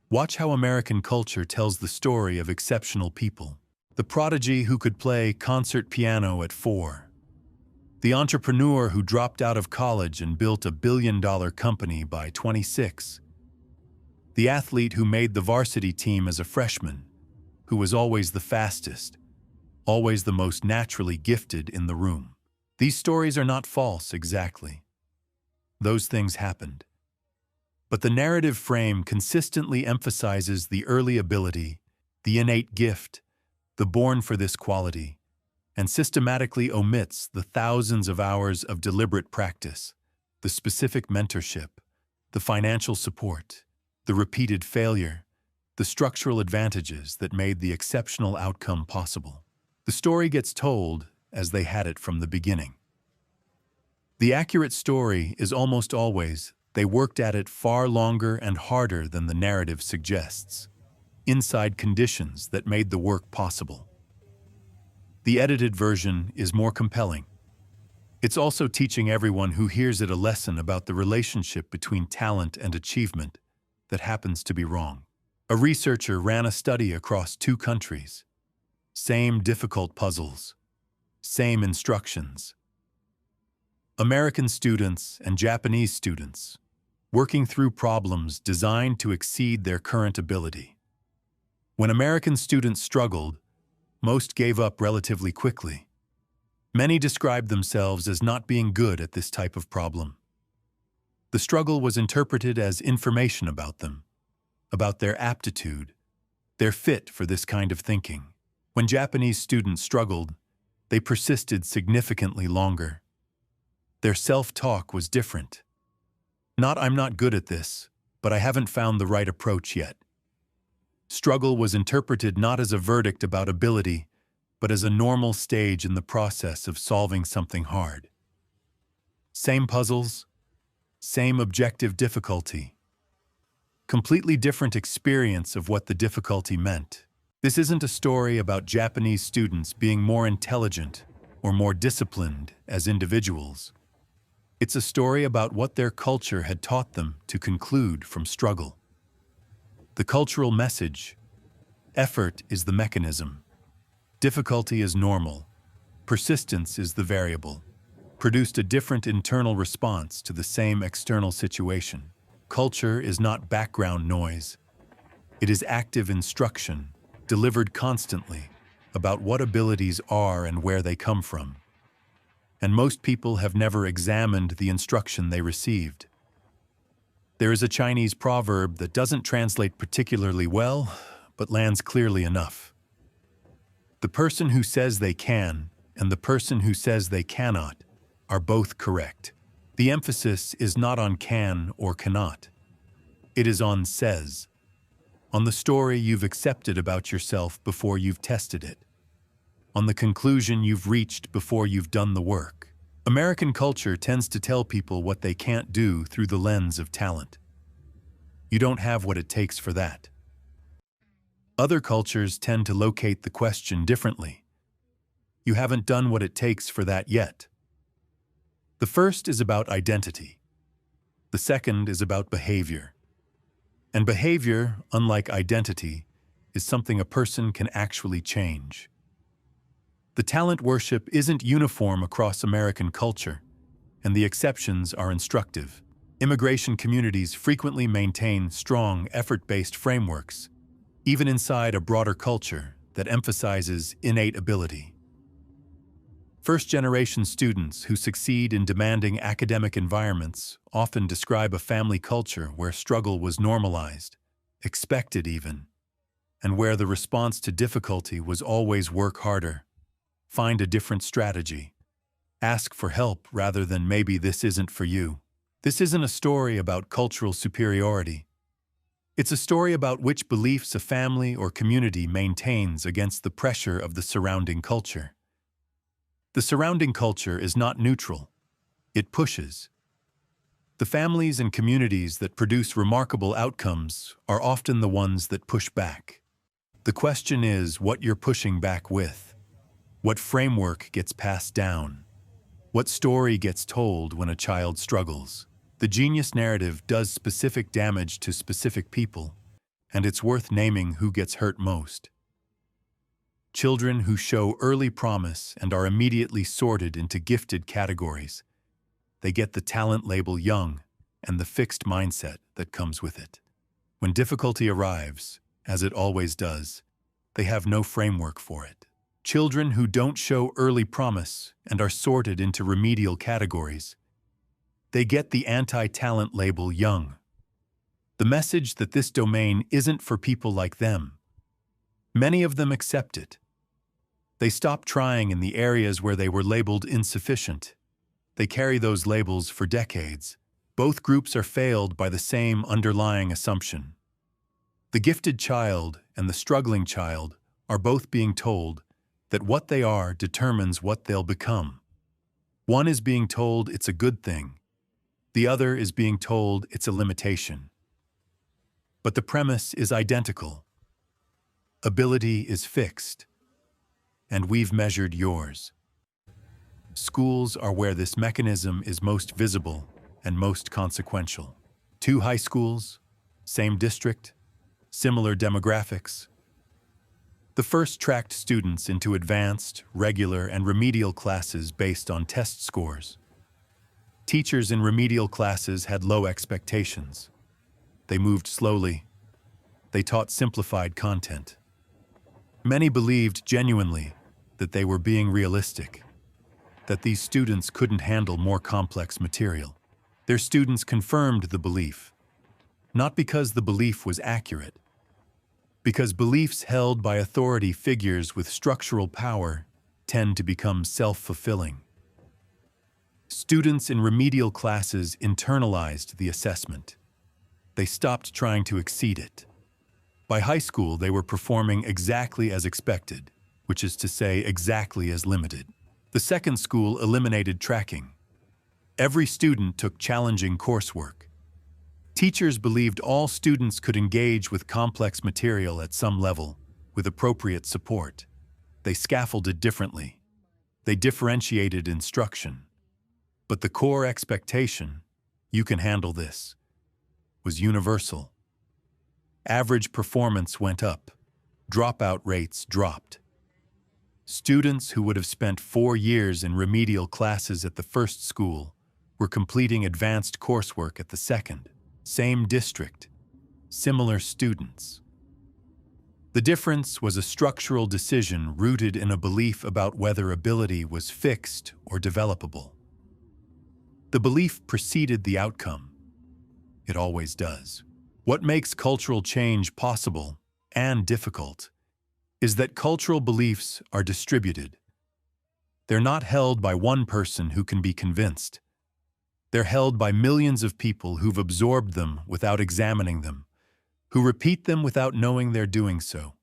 Watch how American culture tells the story of exceptional people. The prodigy who could play concert piano at 4. The entrepreneur who dropped out of college and built a billion-dollar company by 26. The athlete who made the varsity team as a freshman, who was always the fastest, always the most naturally gifted in the room. These stories are not false exactly. Those things happened. But the narrative frame consistently emphasizes the early ability, the innate gift, the born for this quality, and systematically omits the thousands of hours of deliberate practice, the specific mentorship, the financial support, the repeated failure, the structural advantages that made the exceptional outcome possible. The story gets told as they had it from the beginning. The accurate story is almost always they worked at it far longer and harder than the narrative suggests, inside conditions that made the work possible. The edited version is more compelling. It's also teaching everyone who hears it a lesson about the relationship between talent and achievement that happens to be wrong. A researcher ran a study across 2 countries. Same difficult puzzles, same instructions. American students and Japanese students, working through problems designed to exceed their current ability. When American students struggled, most gave up relatively quickly. Many described themselves as not being good at this type of problem. The struggle was interpreted as information about them, about their aptitude, their fit for this kind of thinking. When Japanese students struggled, they persisted significantly longer. Their self-talk was different. Not "I'm not good at this, but I haven't found the right approach yet." Struggle was interpreted not as a verdict about ability, but as a normal stage in the process of solving something hard. Same puzzles, same objective difficulty. Completely different experience of what the difficulty meant. This isn't a story about Japanese students being more intelligent or more disciplined as individuals. It's a story about what their culture had taught them to conclude from struggle. The cultural message: effort is the mechanism. Difficulty is normal. Persistence is the variable. Produced a different internal response to the same external situation. Culture is not background noise. It is active instruction, delivered constantly, about what abilities are and where they come from. And most people have never examined the instruction they received. There is a Chinese proverb that doesn't translate particularly well, but lands clearly enough. The person who says they can and the person who says they cannot are both correct. The emphasis is not on can or cannot. It is on says, on the story you've accepted about yourself before you've tested it, on the conclusion you've reached before you've done the work. American culture tends to tell people what they can't do through the lens of talent. You don't have what it takes for that. Other cultures tend to locate the question differently. You haven't done what it takes for that yet. The first is about identity. The second is about behavior. And behavior, unlike identity, is something a person can actually change. The talent worship isn't uniform across American culture, and the exceptions are instructive. Immigration communities frequently maintain strong, effort-based frameworks, even inside a broader culture that emphasizes innate ability. First-generation students who succeed in demanding academic environments often describe a family culture where struggle was normalized, expected even, and where the response to difficulty was always work harder, find a different strategy, ask for help rather than maybe this isn't for you. This isn't a story about cultural superiority. It's a story about which beliefs a family or community maintains against the pressure of the surrounding culture. The surrounding culture is not neutral. It pushes. The families and communities that produce remarkable outcomes are often the ones that push back. The question is what you're pushing back with. What framework gets passed down? What story gets told when a child struggles? The genius narrative does specific damage to specific people, and it's worth naming who gets hurt most. Children who show early promise and are immediately sorted into gifted categories. They get the talent label young and the fixed mindset that comes with it. When difficulty arrives, as it always does, they have no framework for it. Children who don't show early promise and are sorted into remedial categories. They get the anti-talent label young. The message that this domain isn't for people like them. Many of them accept it. They stop trying in the areas where they were labeled insufficient. They carry those labels for decades. Both groups are failed by the same underlying assumption. The gifted child and the struggling child are both being told that what they are determines what they'll become. One is being told it's a good thing. The other is being told it's a limitation. But the premise is identical. Ability is fixed, and we've measured yours. Schools are where this mechanism is most visible and most consequential. 2 high schools, same district, similar demographics. The first tracked students into advanced, regular, and remedial classes based on test scores. Teachers in remedial classes had low expectations. They moved slowly. They taught simplified content. Many believed genuinely that they were being realistic, that these students couldn't handle more complex material. Their students confirmed the belief, not because the belief was accurate, because beliefs held by authority figures with structural power tend to become self-fulfilling. Students in remedial classes internalized the assessment. They stopped trying to exceed it. By high school, they were performing exactly as expected, which is to say exactly as limited. The second school eliminated tracking. Every student took challenging coursework. Teachers believed all students could engage with complex material at some level, with appropriate support. They scaffolded differently. They differentiated instruction. But the core expectation, you can handle this, was universal. Average performance went up. Dropout rates dropped. Students who would have spent 4 years in remedial classes at the first school were completing advanced coursework at the second. Same district, similar students. The difference was a structural decision rooted in a belief about whether ability was fixed or developable. The belief preceded the outcome. It always does. What makes cultural change possible and difficult is that cultural beliefs are distributed. They're not held by one person who can be convinced. They're held by millions of people who've absorbed them without examining them, who repeat them without knowing they're doing so,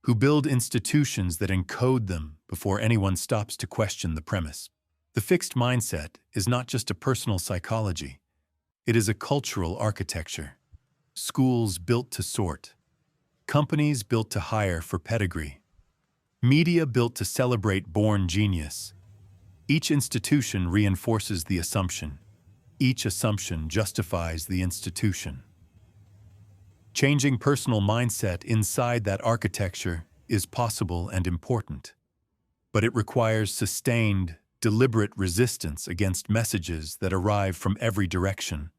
who build institutions that encode them before anyone stops to question the premise. The fixed mindset is not just a personal psychology. It is a cultural architecture. Schools built to sort. Companies built to hire for pedigree. Media built to celebrate born genius. Each institution reinforces the assumption. Each assumption justifies the institution. Changing personal mindset inside that architecture is possible and important, but it requires sustained, deliberate resistance against messages that arrive from every direction,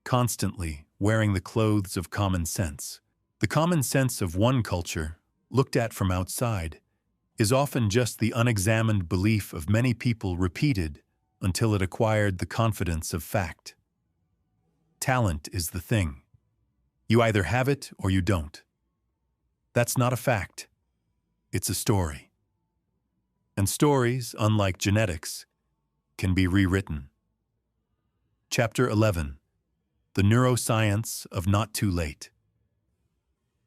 constantly wearing the clothes of common sense. The common sense of one culture, looked at from outside, is often just the unexamined belief of many people repeated until it acquired the confidence of fact. Talent is the thing. You either have it or you don't. That's not a fact. It's a story. And stories, unlike genetics, can be rewritten. Chapter 11. The Neuroscience of Not Too Late.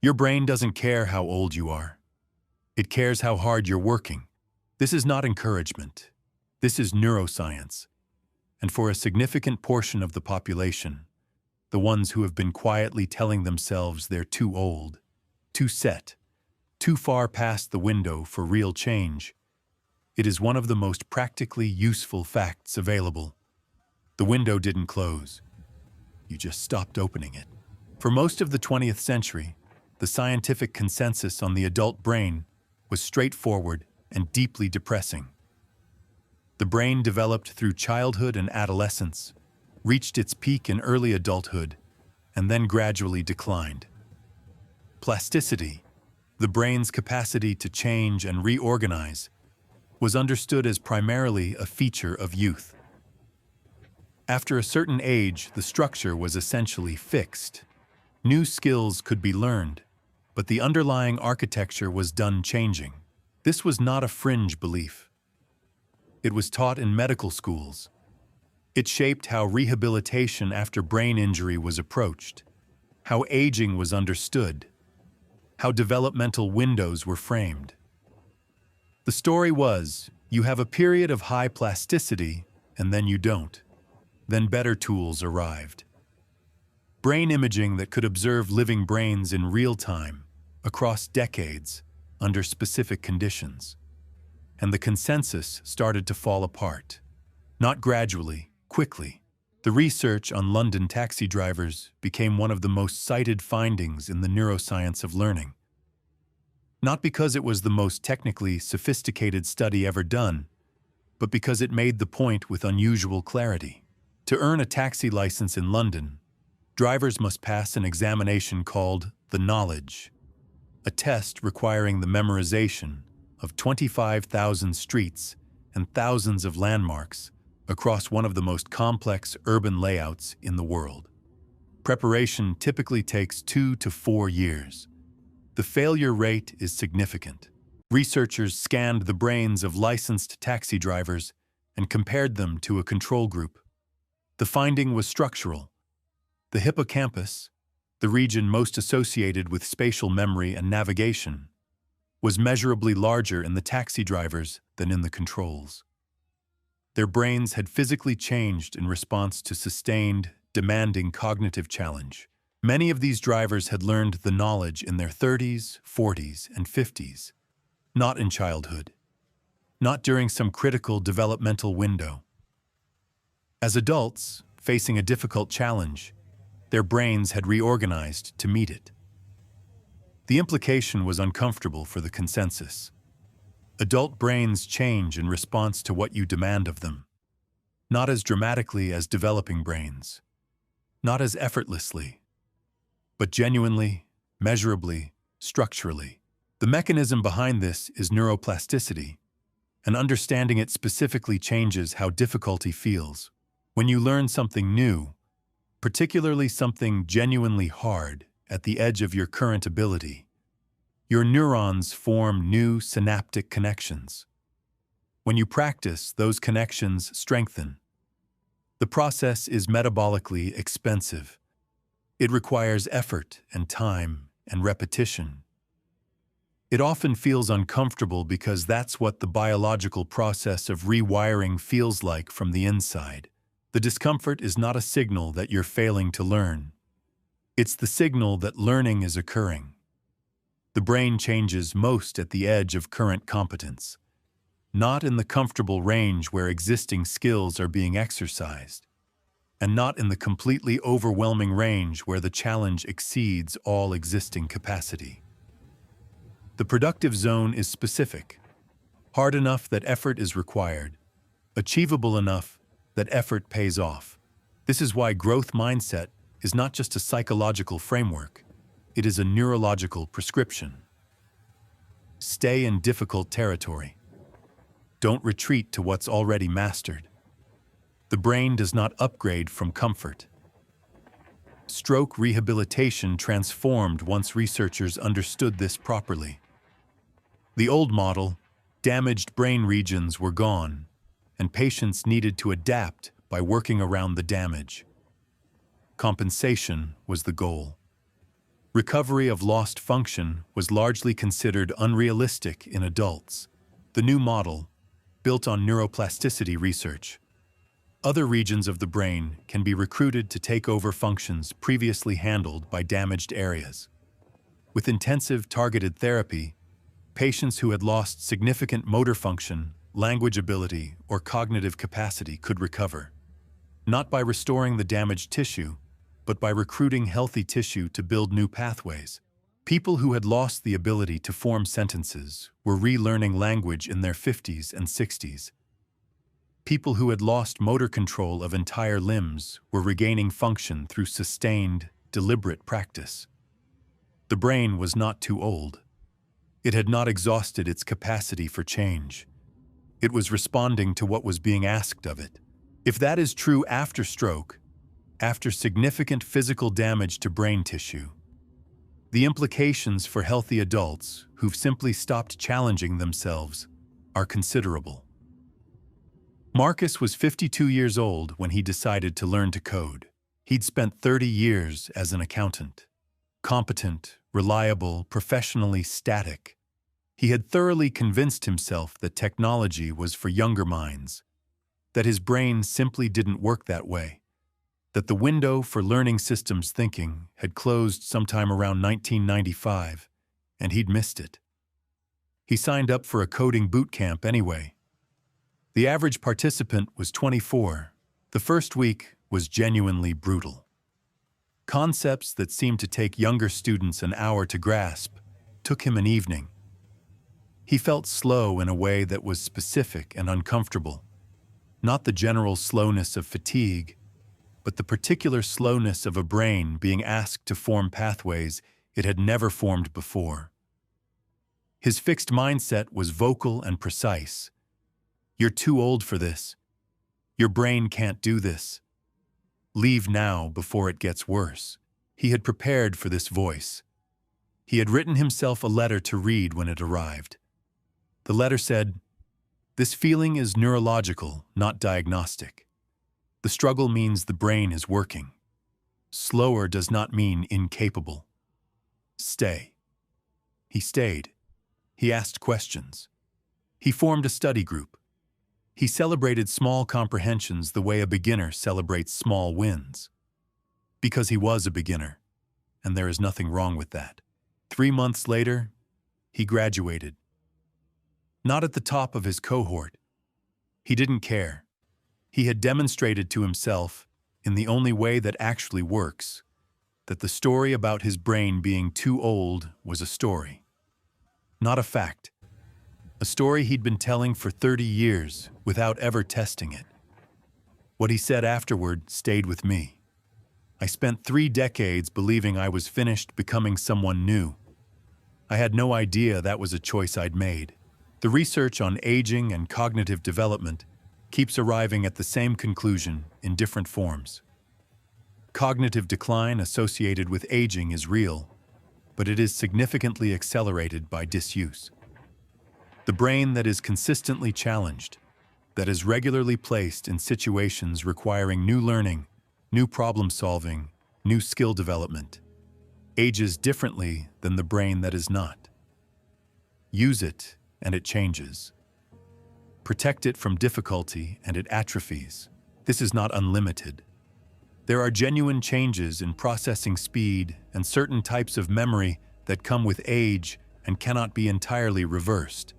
Your brain doesn't care how old you are. It cares how hard you're working. This is not encouragement. This is neuroscience. And for a significant portion of the population, the ones who have been quietly telling themselves they're too old, too set, too far past the window for real change, it is one of the most practically useful facts available. The window didn't close. You just stopped opening it. For most of the 20th century, the scientific consensus on the adult brain was straightforward and deeply depressing. The brain developed through childhood and adolescence, reached its peak in early adulthood, and then gradually declined. Plasticity, the brain's capacity to change and reorganize, was understood as primarily a feature of youth. After a certain age, the structure was essentially fixed. New skills could be learned, but the underlying architecture was done changing. This was not a fringe belief. It was taught in medical schools. It shaped how rehabilitation after brain injury was approached, how aging was understood, how developmental windows were framed. The story was, you have a period of high plasticity, and then you don't. Then better tools arrived. Brain imaging that could observe living brains in real time, across decades, under specific conditions. And the consensus started to fall apart. Not gradually, quickly. The research on London taxi drivers became one of the most cited findings in the neuroscience of learning. Not because it was the most technically sophisticated study ever done, but because it made the point with unusual clarity. To earn a taxi license in London, drivers must pass an examination called the Knowledge, a test requiring the memorization of 25,000 streets and thousands of landmarks across one of the most complex urban layouts in the world. Preparation typically takes 2 to 4 years. The failure rate is significant. Researchers scanned the brains of licensed taxi drivers and compared them to a control group. The finding was structural. The hippocampus, the region most associated with spatial memory and navigation, was measurably larger in the taxi drivers than in the controls. Their brains had physically changed in response to sustained, demanding cognitive challenge. Many of these drivers had learned the knowledge in their 30s, 40s, and 50s, not in childhood, not during some critical developmental window. As adults, facing a difficult challenge, their brains had reorganized to meet it. The implication was uncomfortable for the consensus. Adult brains change in response to what you demand of them, not as dramatically as developing brains, not as effortlessly, but genuinely, measurably, structurally. The mechanism behind this is neuroplasticity, and understanding it specifically changes how difficulty feels. When you learn something new, particularly something genuinely hard at the edge of your current ability, your neurons form new synaptic connections. When you practice, those connections strengthen. The process is metabolically expensive. It requires effort and time and repetition. It often feels uncomfortable because that's what the biological process of rewiring feels like from the inside. The discomfort is not a signal that you're failing to learn. It's the signal that learning is occurring. The brain changes most at the edge of current competence, not in the comfortable range where existing skills are being exercised, and not in the completely overwhelming range where the challenge exceeds all existing capacity. The productive zone is specific, hard enough that effort is required, achievable enough that effort pays off. This is why growth mindset is not just a psychological framework, it is a neurological prescription. Stay in difficult territory. Don't retreat to what's already mastered. The brain does not upgrade from comfort. Stroke rehabilitation transformed once researchers understood this properly. The old model, damaged brain regions were gone, and patients needed to adapt by working around the damage. Compensation was the goal. Recovery of lost function was largely considered unrealistic in adults. The new model, built on neuroplasticity research, other regions of the brain can be recruited to take over functions previously handled by damaged areas. With intensive targeted therapy, patients who had lost significant motor function, language ability, or cognitive capacity could recover, not by restoring the damaged tissue, but by recruiting healthy tissue to build new pathways. People who had lost the ability to form sentences were relearning language in their 50s and 60s. People who had lost motor control of entire limbs were regaining function through sustained, deliberate practice. The brain was not too old. It had not exhausted its capacity for change. It was responding to what was being asked of it. If that is true after stroke, after significant physical damage to brain tissue. The implications for healthy adults who've simply stopped challenging themselves are considerable. Marcus was 52 years old when he decided to learn to code. He'd spent 30 years as an accountant. Competent, reliable, professionally static. He had thoroughly convinced himself that technology was for younger minds, that his brain simply didn't work that way, that the window for learning systems thinking had closed sometime around 1995, and he'd missed it. He signed up for a coding boot camp anyway. The average participant was 24. The first week was genuinely brutal. Concepts that seemed to take younger students an hour to grasp took him an evening. He felt slow in a way that was specific and uncomfortable, not the general slowness of fatigue, but the particular slowness of a brain being asked to form pathways it had never formed before. His fixed mindset was vocal and precise. "You're too old for this. Your brain can't do this. Leave now before it gets worse." He had prepared for this voice. He had written himself a letter to read when it arrived. The letter said, "This feeling is neurological, not diagnostic. The struggle means the brain is working. Slower does not mean incapable. Stay." He stayed. He asked questions. He formed a study group. He celebrated small comprehensions the way a beginner celebrates small wins. Because he was a beginner, and there is nothing wrong with that. 3 months later, he graduated. Not at the top of his cohort. He didn't care. He had demonstrated to himself, in the only way that actually works, that the story about his brain being too old was a story, not a fact. A story he'd been telling for 30 years without ever testing it. What he said afterward stayed with me. "I spent 3 decades believing I was finished becoming someone new. I had no idea that was a choice I'd made." The research on aging and cognitive development keeps arriving at the same conclusion in different forms. Cognitive decline associated with aging is real, but it is significantly accelerated by disuse. The brain that is consistently challenged, that is regularly placed in situations requiring new learning, new problem-solving, new skill development, ages differently than the brain that is not. Use it, and it changes. Protect it from difficulty, and it atrophies. This is not unlimited. There are genuine changes in processing speed and certain types of memory that come with age and cannot be entirely reversed.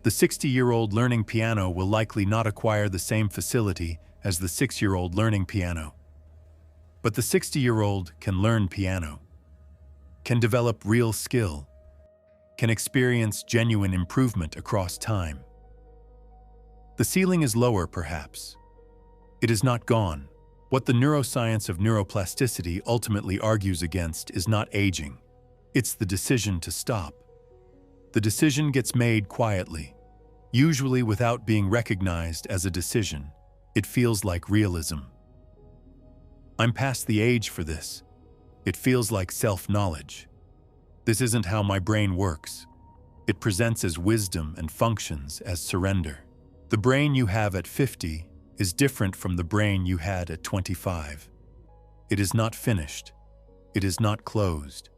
The 60-year-old learning piano will likely not acquire the same facility as the 6-year-old learning piano. But the 60-year-old can learn piano, can develop real skill, can experience genuine improvement across time. The ceiling is lower, perhaps. It is not gone. What the neuroscience of neuroplasticity ultimately argues against is not aging. It's the decision to stop. The decision gets made quietly, usually without being recognized as a decision. It feels like realism. I'm past the age for this. It feels like self-knowledge. This isn't how my brain works. It presents as wisdom and functions as surrender. The brain you have at 50 is different from the brain you had at 25. It is not finished. It is not closed.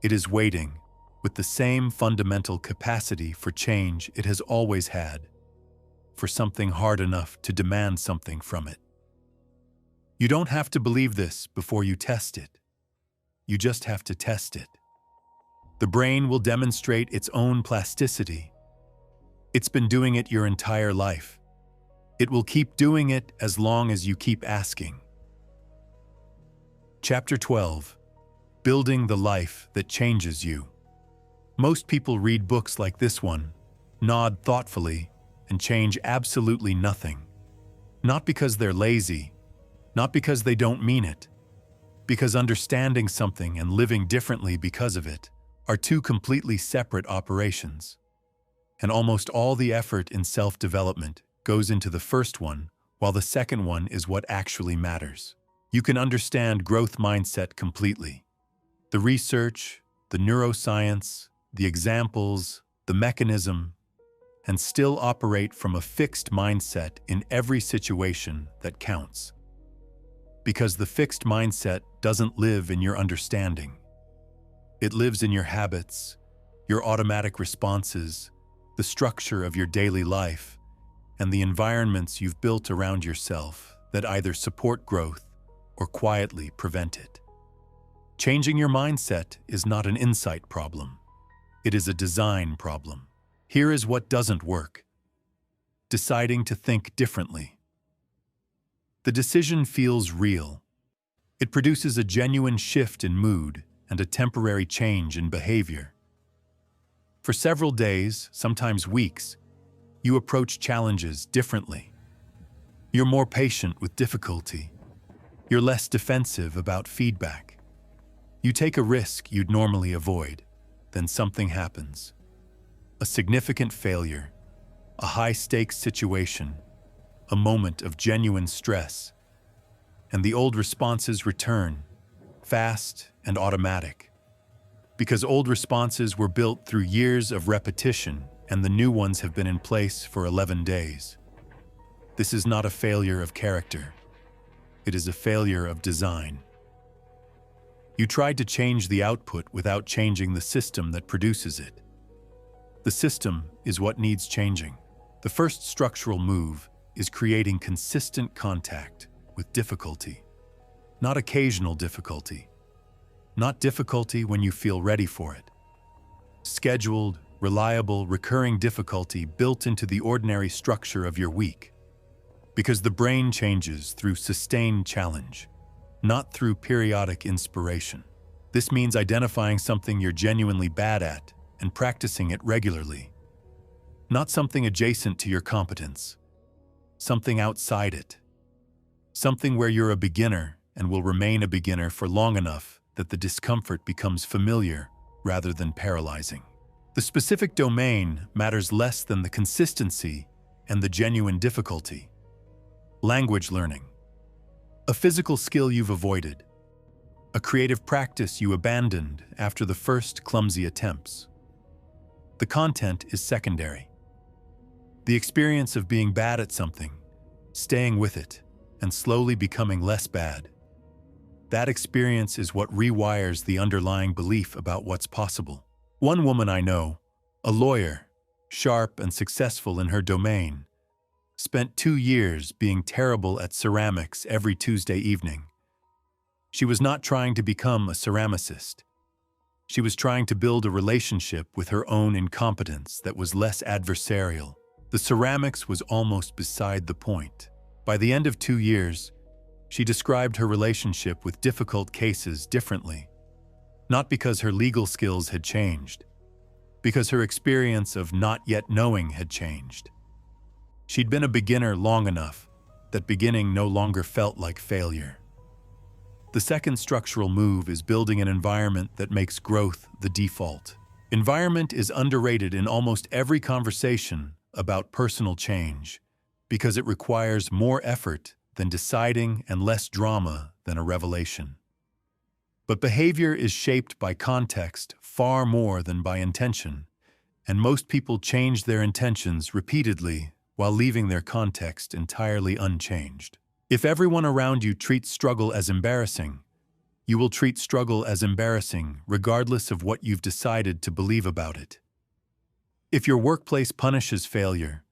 It is waiting, with the same fundamental capacity for change it has always had, for something hard enough to demand something from it. You don't have to believe this before you test it. You just have to test it. The brain will demonstrate its own plasticity. It's been doing it your entire life. It will keep doing it as long as you keep asking. Chapter 12. Building the Life That Changes You. Most people read books like this one, nod thoughtfully, and change absolutely nothing. Not because they're lazy, not because they don't mean it, because understanding something and living differently because of it are two completely separate operations. And almost all the effort in self-development goes into the first one, while the second one is what actually matters. You can understand growth mindset completely. The research, the neuroscience, the examples, the mechanism, and still operate from a fixed mindset in every situation that counts. Because the fixed mindset doesn't live in your understanding. It lives in your habits, your automatic responses, the structure of your daily life, and the environments you've built around yourself that either support growth or quietly prevent it. Changing your mindset is not an insight problem. It is a design problem. Here is what doesn't work. Deciding to think differently. The decision feels real. It produces a genuine shift in mood and a temporary change in behavior. For several days, sometimes weeks, you approach challenges differently. You're more patient with difficulty. You're less defensive about feedback. You take a risk you'd normally avoid, then something happens. A significant failure, a high-stakes situation, a moment of genuine stress, and the old responses return, fast and automatic. Because old responses were built through years of repetition and the new ones have been in place for 11 days. This is not a failure of character. It is a failure of design. You tried to change the output without changing the system that produces it. The system is what needs changing. The first structural move is creating consistent contact with difficulty. Not occasional difficulty. Not difficulty when you feel ready for it. Scheduled, reliable, recurring difficulty built into the ordinary structure of your week. Because the brain changes through sustained challenge, not through periodic inspiration. This means identifying something you're genuinely bad at and practicing it regularly. Not something adjacent to your competence. Something outside it. Something where you're a beginner and will remain a beginner for long enough that the discomfort becomes familiar rather than paralyzing. The specific domain matters less than the consistency and the genuine difficulty. Language learning. A physical skill you've avoided. A creative practice you abandoned after the first clumsy attempts. The content is secondary. The experience of being bad at something, staying with it, and slowly becoming less bad. That experience is what rewires the underlying belief about what's possible. One woman I know, a lawyer, sharp and successful in her domain, spent 2 years being terrible at ceramics every Tuesday evening. She was not trying to become a ceramicist. She was trying to build a relationship with her own incompetence that was less adversarial. The ceramics was almost beside the point. By the end of 2 years, she described her relationship with difficult cases differently. Not because her legal skills had changed, because her experience of not yet knowing had changed. She'd been a beginner long enough that beginning no longer felt like failure. The second structural move is building an environment that makes growth the default. Environment is underrated in almost every conversation about personal change because it requires more effort than deciding and less drama than a revelation. But behavior is shaped by context far more than by intention, and most people change their intentions repeatedly while leaving their context entirely unchanged. If everyone around you treats struggle as embarrassing, you will treat struggle as embarrassing regardless of what you've decided to believe about it. If your workplace punishes failure,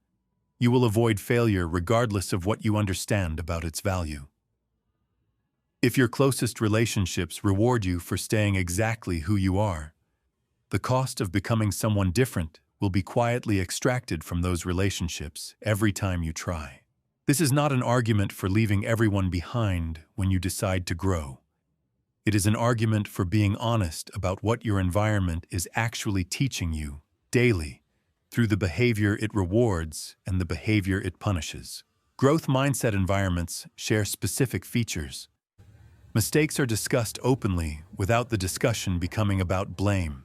you will avoid failure regardless of what you understand about its value. If your closest relationships reward you for staying exactly who you are, the cost of becoming someone different will be quietly extracted from those relationships every time you try. This is not an argument for leaving everyone behind when you decide to grow. It is an argument for being honest about what your environment is actually teaching you daily through the behavior it rewards and the behavior it punishes. Growth mindset environments share specific features. Mistakes are discussed openly without the discussion becoming about blame.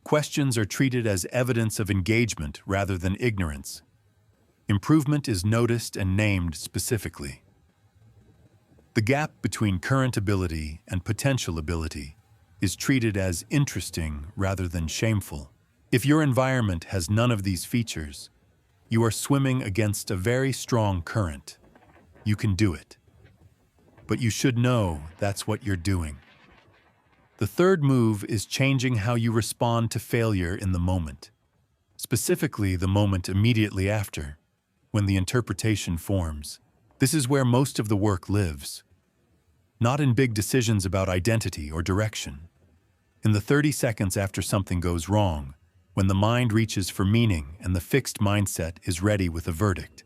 Questions are treated as evidence of engagement rather than ignorance. Improvement is noticed and named specifically. The gap between current ability and potential ability is treated as interesting rather than shameful. If your environment has none of these features, you are swimming against a very strong current. You can do it. But you should know that's what you're doing. The third move is changing how you respond to failure in the moment, specifically the moment immediately after, when the interpretation forms. This is where most of the work lives, not in big decisions about identity or direction. In the 30 seconds after something goes wrong, when the mind reaches for meaning and the fixed mindset is ready with a verdict.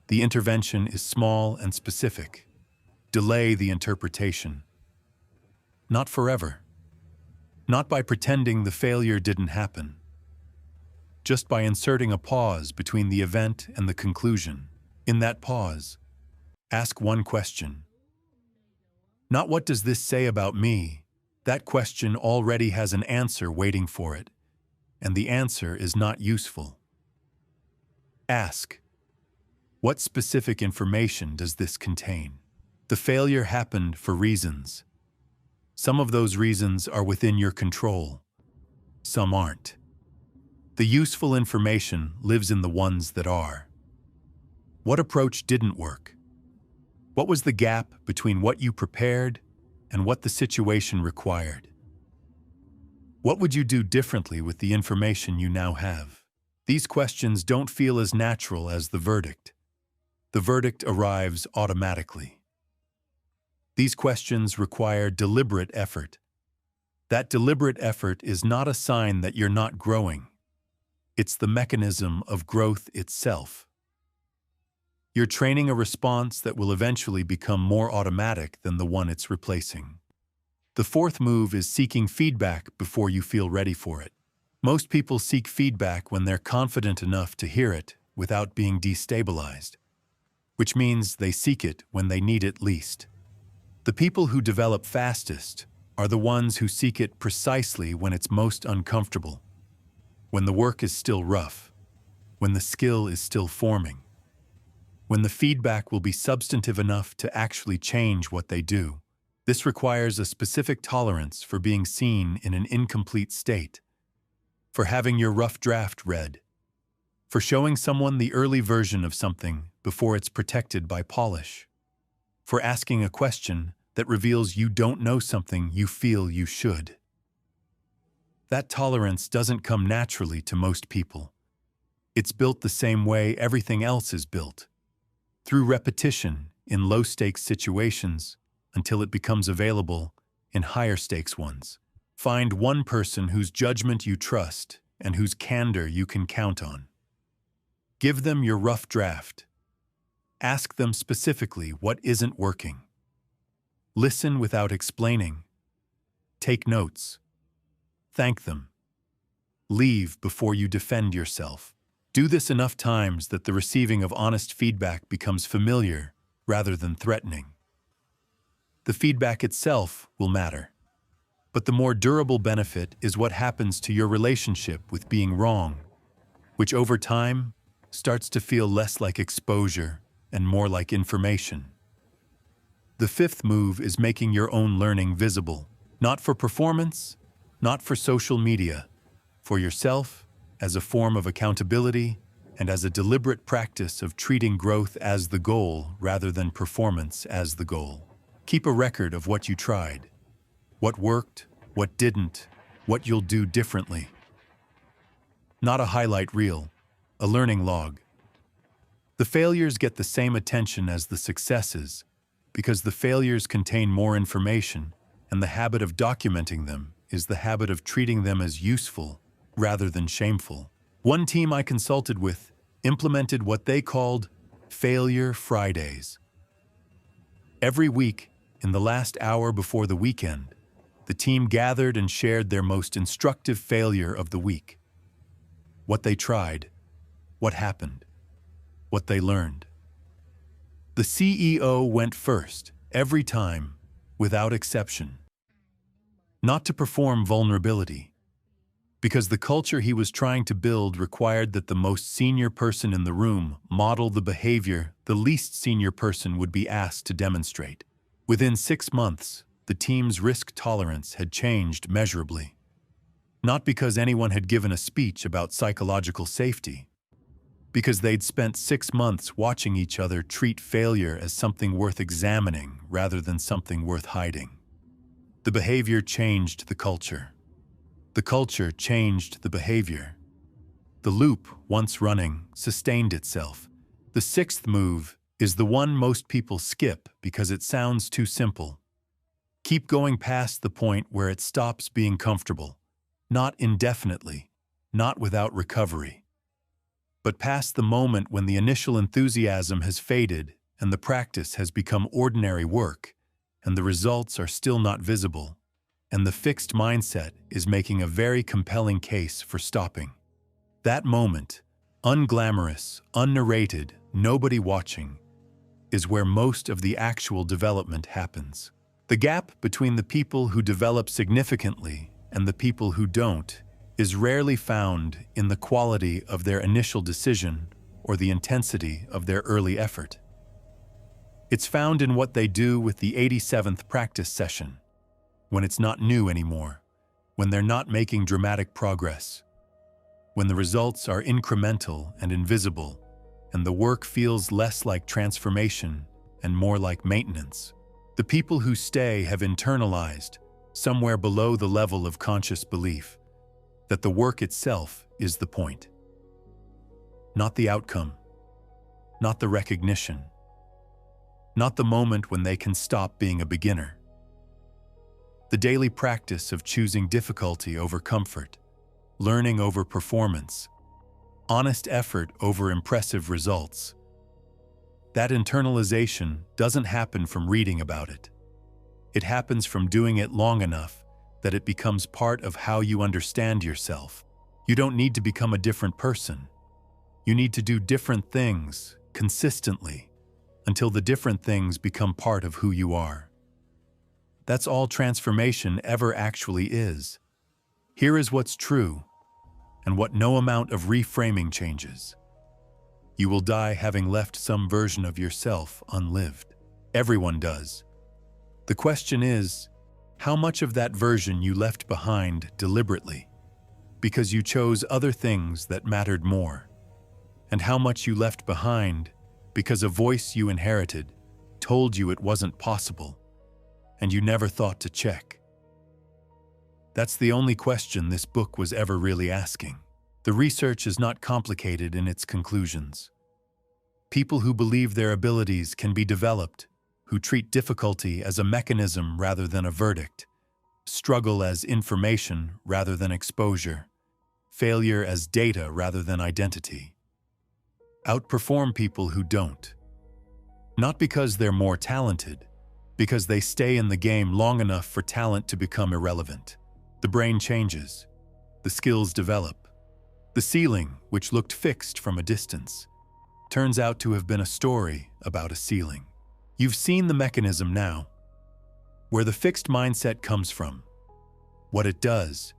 The intervention is small and specific. Delay the interpretation. Not forever. Not by pretending the failure didn't happen. Just by inserting a pause between the event and the conclusion. In that pause, ask one question. Not what does this say about me? That question already has an answer waiting for it, and the answer is not useful. Ask, what specific information does this contain? The failure happened for reasons. Some of those reasons are within your control. Some aren't. The useful information lives in the ones that are. What approach didn't work? What was the gap between what you prepared and what the situation required? What would you do differently with the information you now have? These questions don't feel as natural as the verdict. The verdict arrives automatically. These questions require deliberate effort. That deliberate effort is not a sign that you're not growing. It's the mechanism of growth itself. You're training a response that will eventually become more automatic than the one it's replacing. The fourth move is seeking feedback before you feel ready for it. Most people seek feedback when they're confident enough to hear it without being destabilized, which means they seek it when they need it least. The people who develop fastest are the ones who seek it precisely when it's most uncomfortable, when the work is still rough, when the skill is still forming, when the feedback will be substantive enough to actually change what they do. This requires a specific tolerance for being seen in an incomplete state, for having your rough draft read, for showing someone the early version of something before it's protected by polish, for asking a question that reveals you don't know something you feel you should. That tolerance doesn't come naturally to most people. It's built the same way everything else is built, through repetition in low-stakes situations until it becomes available in higher-stakes ones. Find one person whose judgment you trust and whose candor you can count on. Give them your rough draft. Ask them specifically what isn't working. Listen without explaining. Take notes. Thank them. Leave before you defend yourself. Do this enough times that the receiving of honest feedback becomes familiar rather than threatening. The feedback itself will matter, but the more durable benefit is what happens to your relationship with being wrong, which over time starts to feel less like exposure and more like information. The fifth move is making your own learning visible, not for performance, not for social media, for yourself, as a form of accountability and as a deliberate practice of treating growth as the goal rather than performance as the goal. Keep a record of what you tried, what worked, what didn't, what you'll do differently. Not a highlight reel, a learning log. The failures get the same attention as the successes because the failures contain more information, and the habit of documenting them is the habit of treating them as useful rather than shameful. One team I consulted with implemented what they called Failure Fridays. Every week, in the last hour before the weekend, the team gathered and shared their most instructive failure of the week. What they tried, what happened, what they learned. The CEO went first, every time, without exception. Not to perform vulnerability, Because the culture he was trying to build required that the most senior person in the room model the behavior the least senior person would be asked to demonstrate. Within 6 months, the team's risk tolerance had changed measurably. Not because anyone had given a speech about psychological safety, because they'd spent 6 months watching each other treat failure as something worth examining rather than something worth hiding. The behavior changed the culture. The culture changed the behavior. The loop, once running, sustained itself. The sixth move is the one most people skip because it sounds too simple. Keep going past the point where it stops being comfortable, not indefinitely, not without recovery, but past the moment when the initial enthusiasm has faded and the practice has become ordinary work, and the results are still not visible, and the fixed mindset is making a very compelling case for stopping. That moment, unglamorous, unnarrated, nobody watching, is where most of the actual development happens. The gap between the people who develop significantly and the people who don't is rarely found in the quality of their initial decision or the intensity of their early effort. It's found in what they do with the 87th practice session, when it's not new anymore, when they're not making dramatic progress, when the results are incremental and invisible, and the work feels less like transformation and more like maintenance. The people who stay have internalized, somewhere below the level of conscious belief, that the work itself is the point. Not the outcome, not the recognition, not the moment when they can stop being a beginner. The daily practice of choosing difficulty over comfort, learning over performance, honest effort over impressive results. That internalization doesn't happen from reading about it. It happens from doing it long enough that it becomes part of how you understand yourself. You don't need to become a different person. You need to do different things consistently until the different things become part of who you are. That's all transformation ever actually is. Here is what's true, and what no amount of reframing changes. You will die having left some version of yourself unlived. Everyone does. The question is, how much of that version you left behind deliberately, because you chose other things that mattered more, and how much you left behind because a voice you inherited told you it wasn't possible, and you never thought to check. That's the only question this book was ever really asking. The research is not complicated in its conclusions. People who believe their abilities can be developed, who treat difficulty as a mechanism rather than a verdict, struggle as information rather than exposure, failure as data rather than identity, outperform people who don't. Not because they're more talented, because they stay in the game long enough for talent to become irrelevant. The brain changes. The skills develop. The ceiling, which looked fixed from a distance, turns out to have been a story about a ceiling. You've seen the mechanism now, where the fixed mindset comes from, what it does,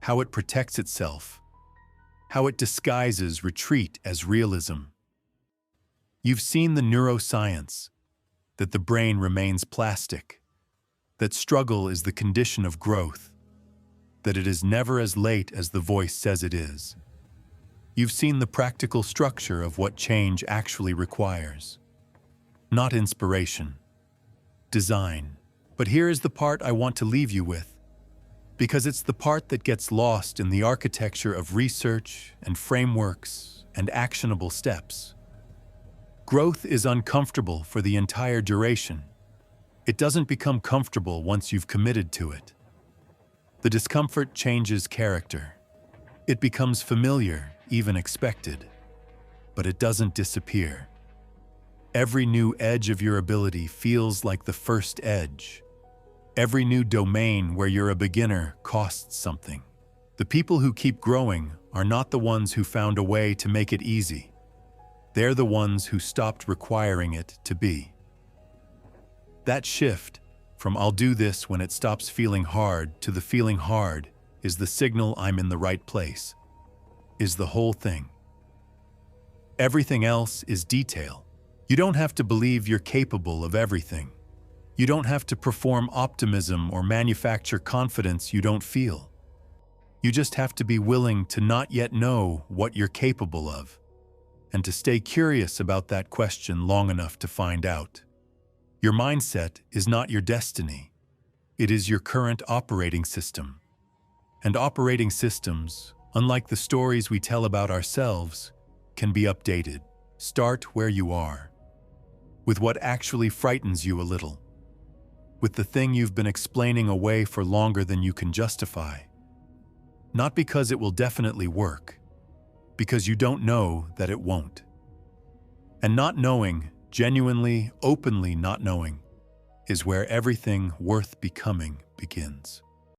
how it protects itself, how it disguises retreat as realism. You've seen the neuroscience, that the brain remains plastic, that struggle is the condition of growth, that it is never as late as the voice says it is. You've seen the practical structure of what change actually requires. Not inspiration, design. But here is the part I want to leave you with, because it's the part that gets lost in the architecture of research and frameworks and actionable steps. Growth is uncomfortable for the entire duration. It doesn't become comfortable once you've committed to it. The discomfort changes character. It becomes familiar, even expected, but it doesn't disappear. Every new edge of your ability feels like the first edge. Every new domain where you're a beginner costs something. The people who keep growing are not the ones who found a way to make it easy. They're the ones who stopped requiring it to be. That shift from "I'll do this when it stops feeling hard" to the feeling hard is the signal I'm in the right place, is the whole thing. Everything else is detail. You don't have to believe you're capable of everything. You don't have to perform optimism or manufacture confidence you don't feel. You just have to be willing to not yet know what you're capable of, and to stay curious about that question long enough to find out. Your mindset is not your destiny. It is your current operating system. And operating systems, unlike the stories we tell about ourselves, can be updated. Start where you are, with what actually frightens you a little, with the thing you've been explaining away for longer than you can justify. Not because it will definitely work, because you don't know that it won't. And not knowing, genuinely, openly not knowing, is where everything worth becoming begins.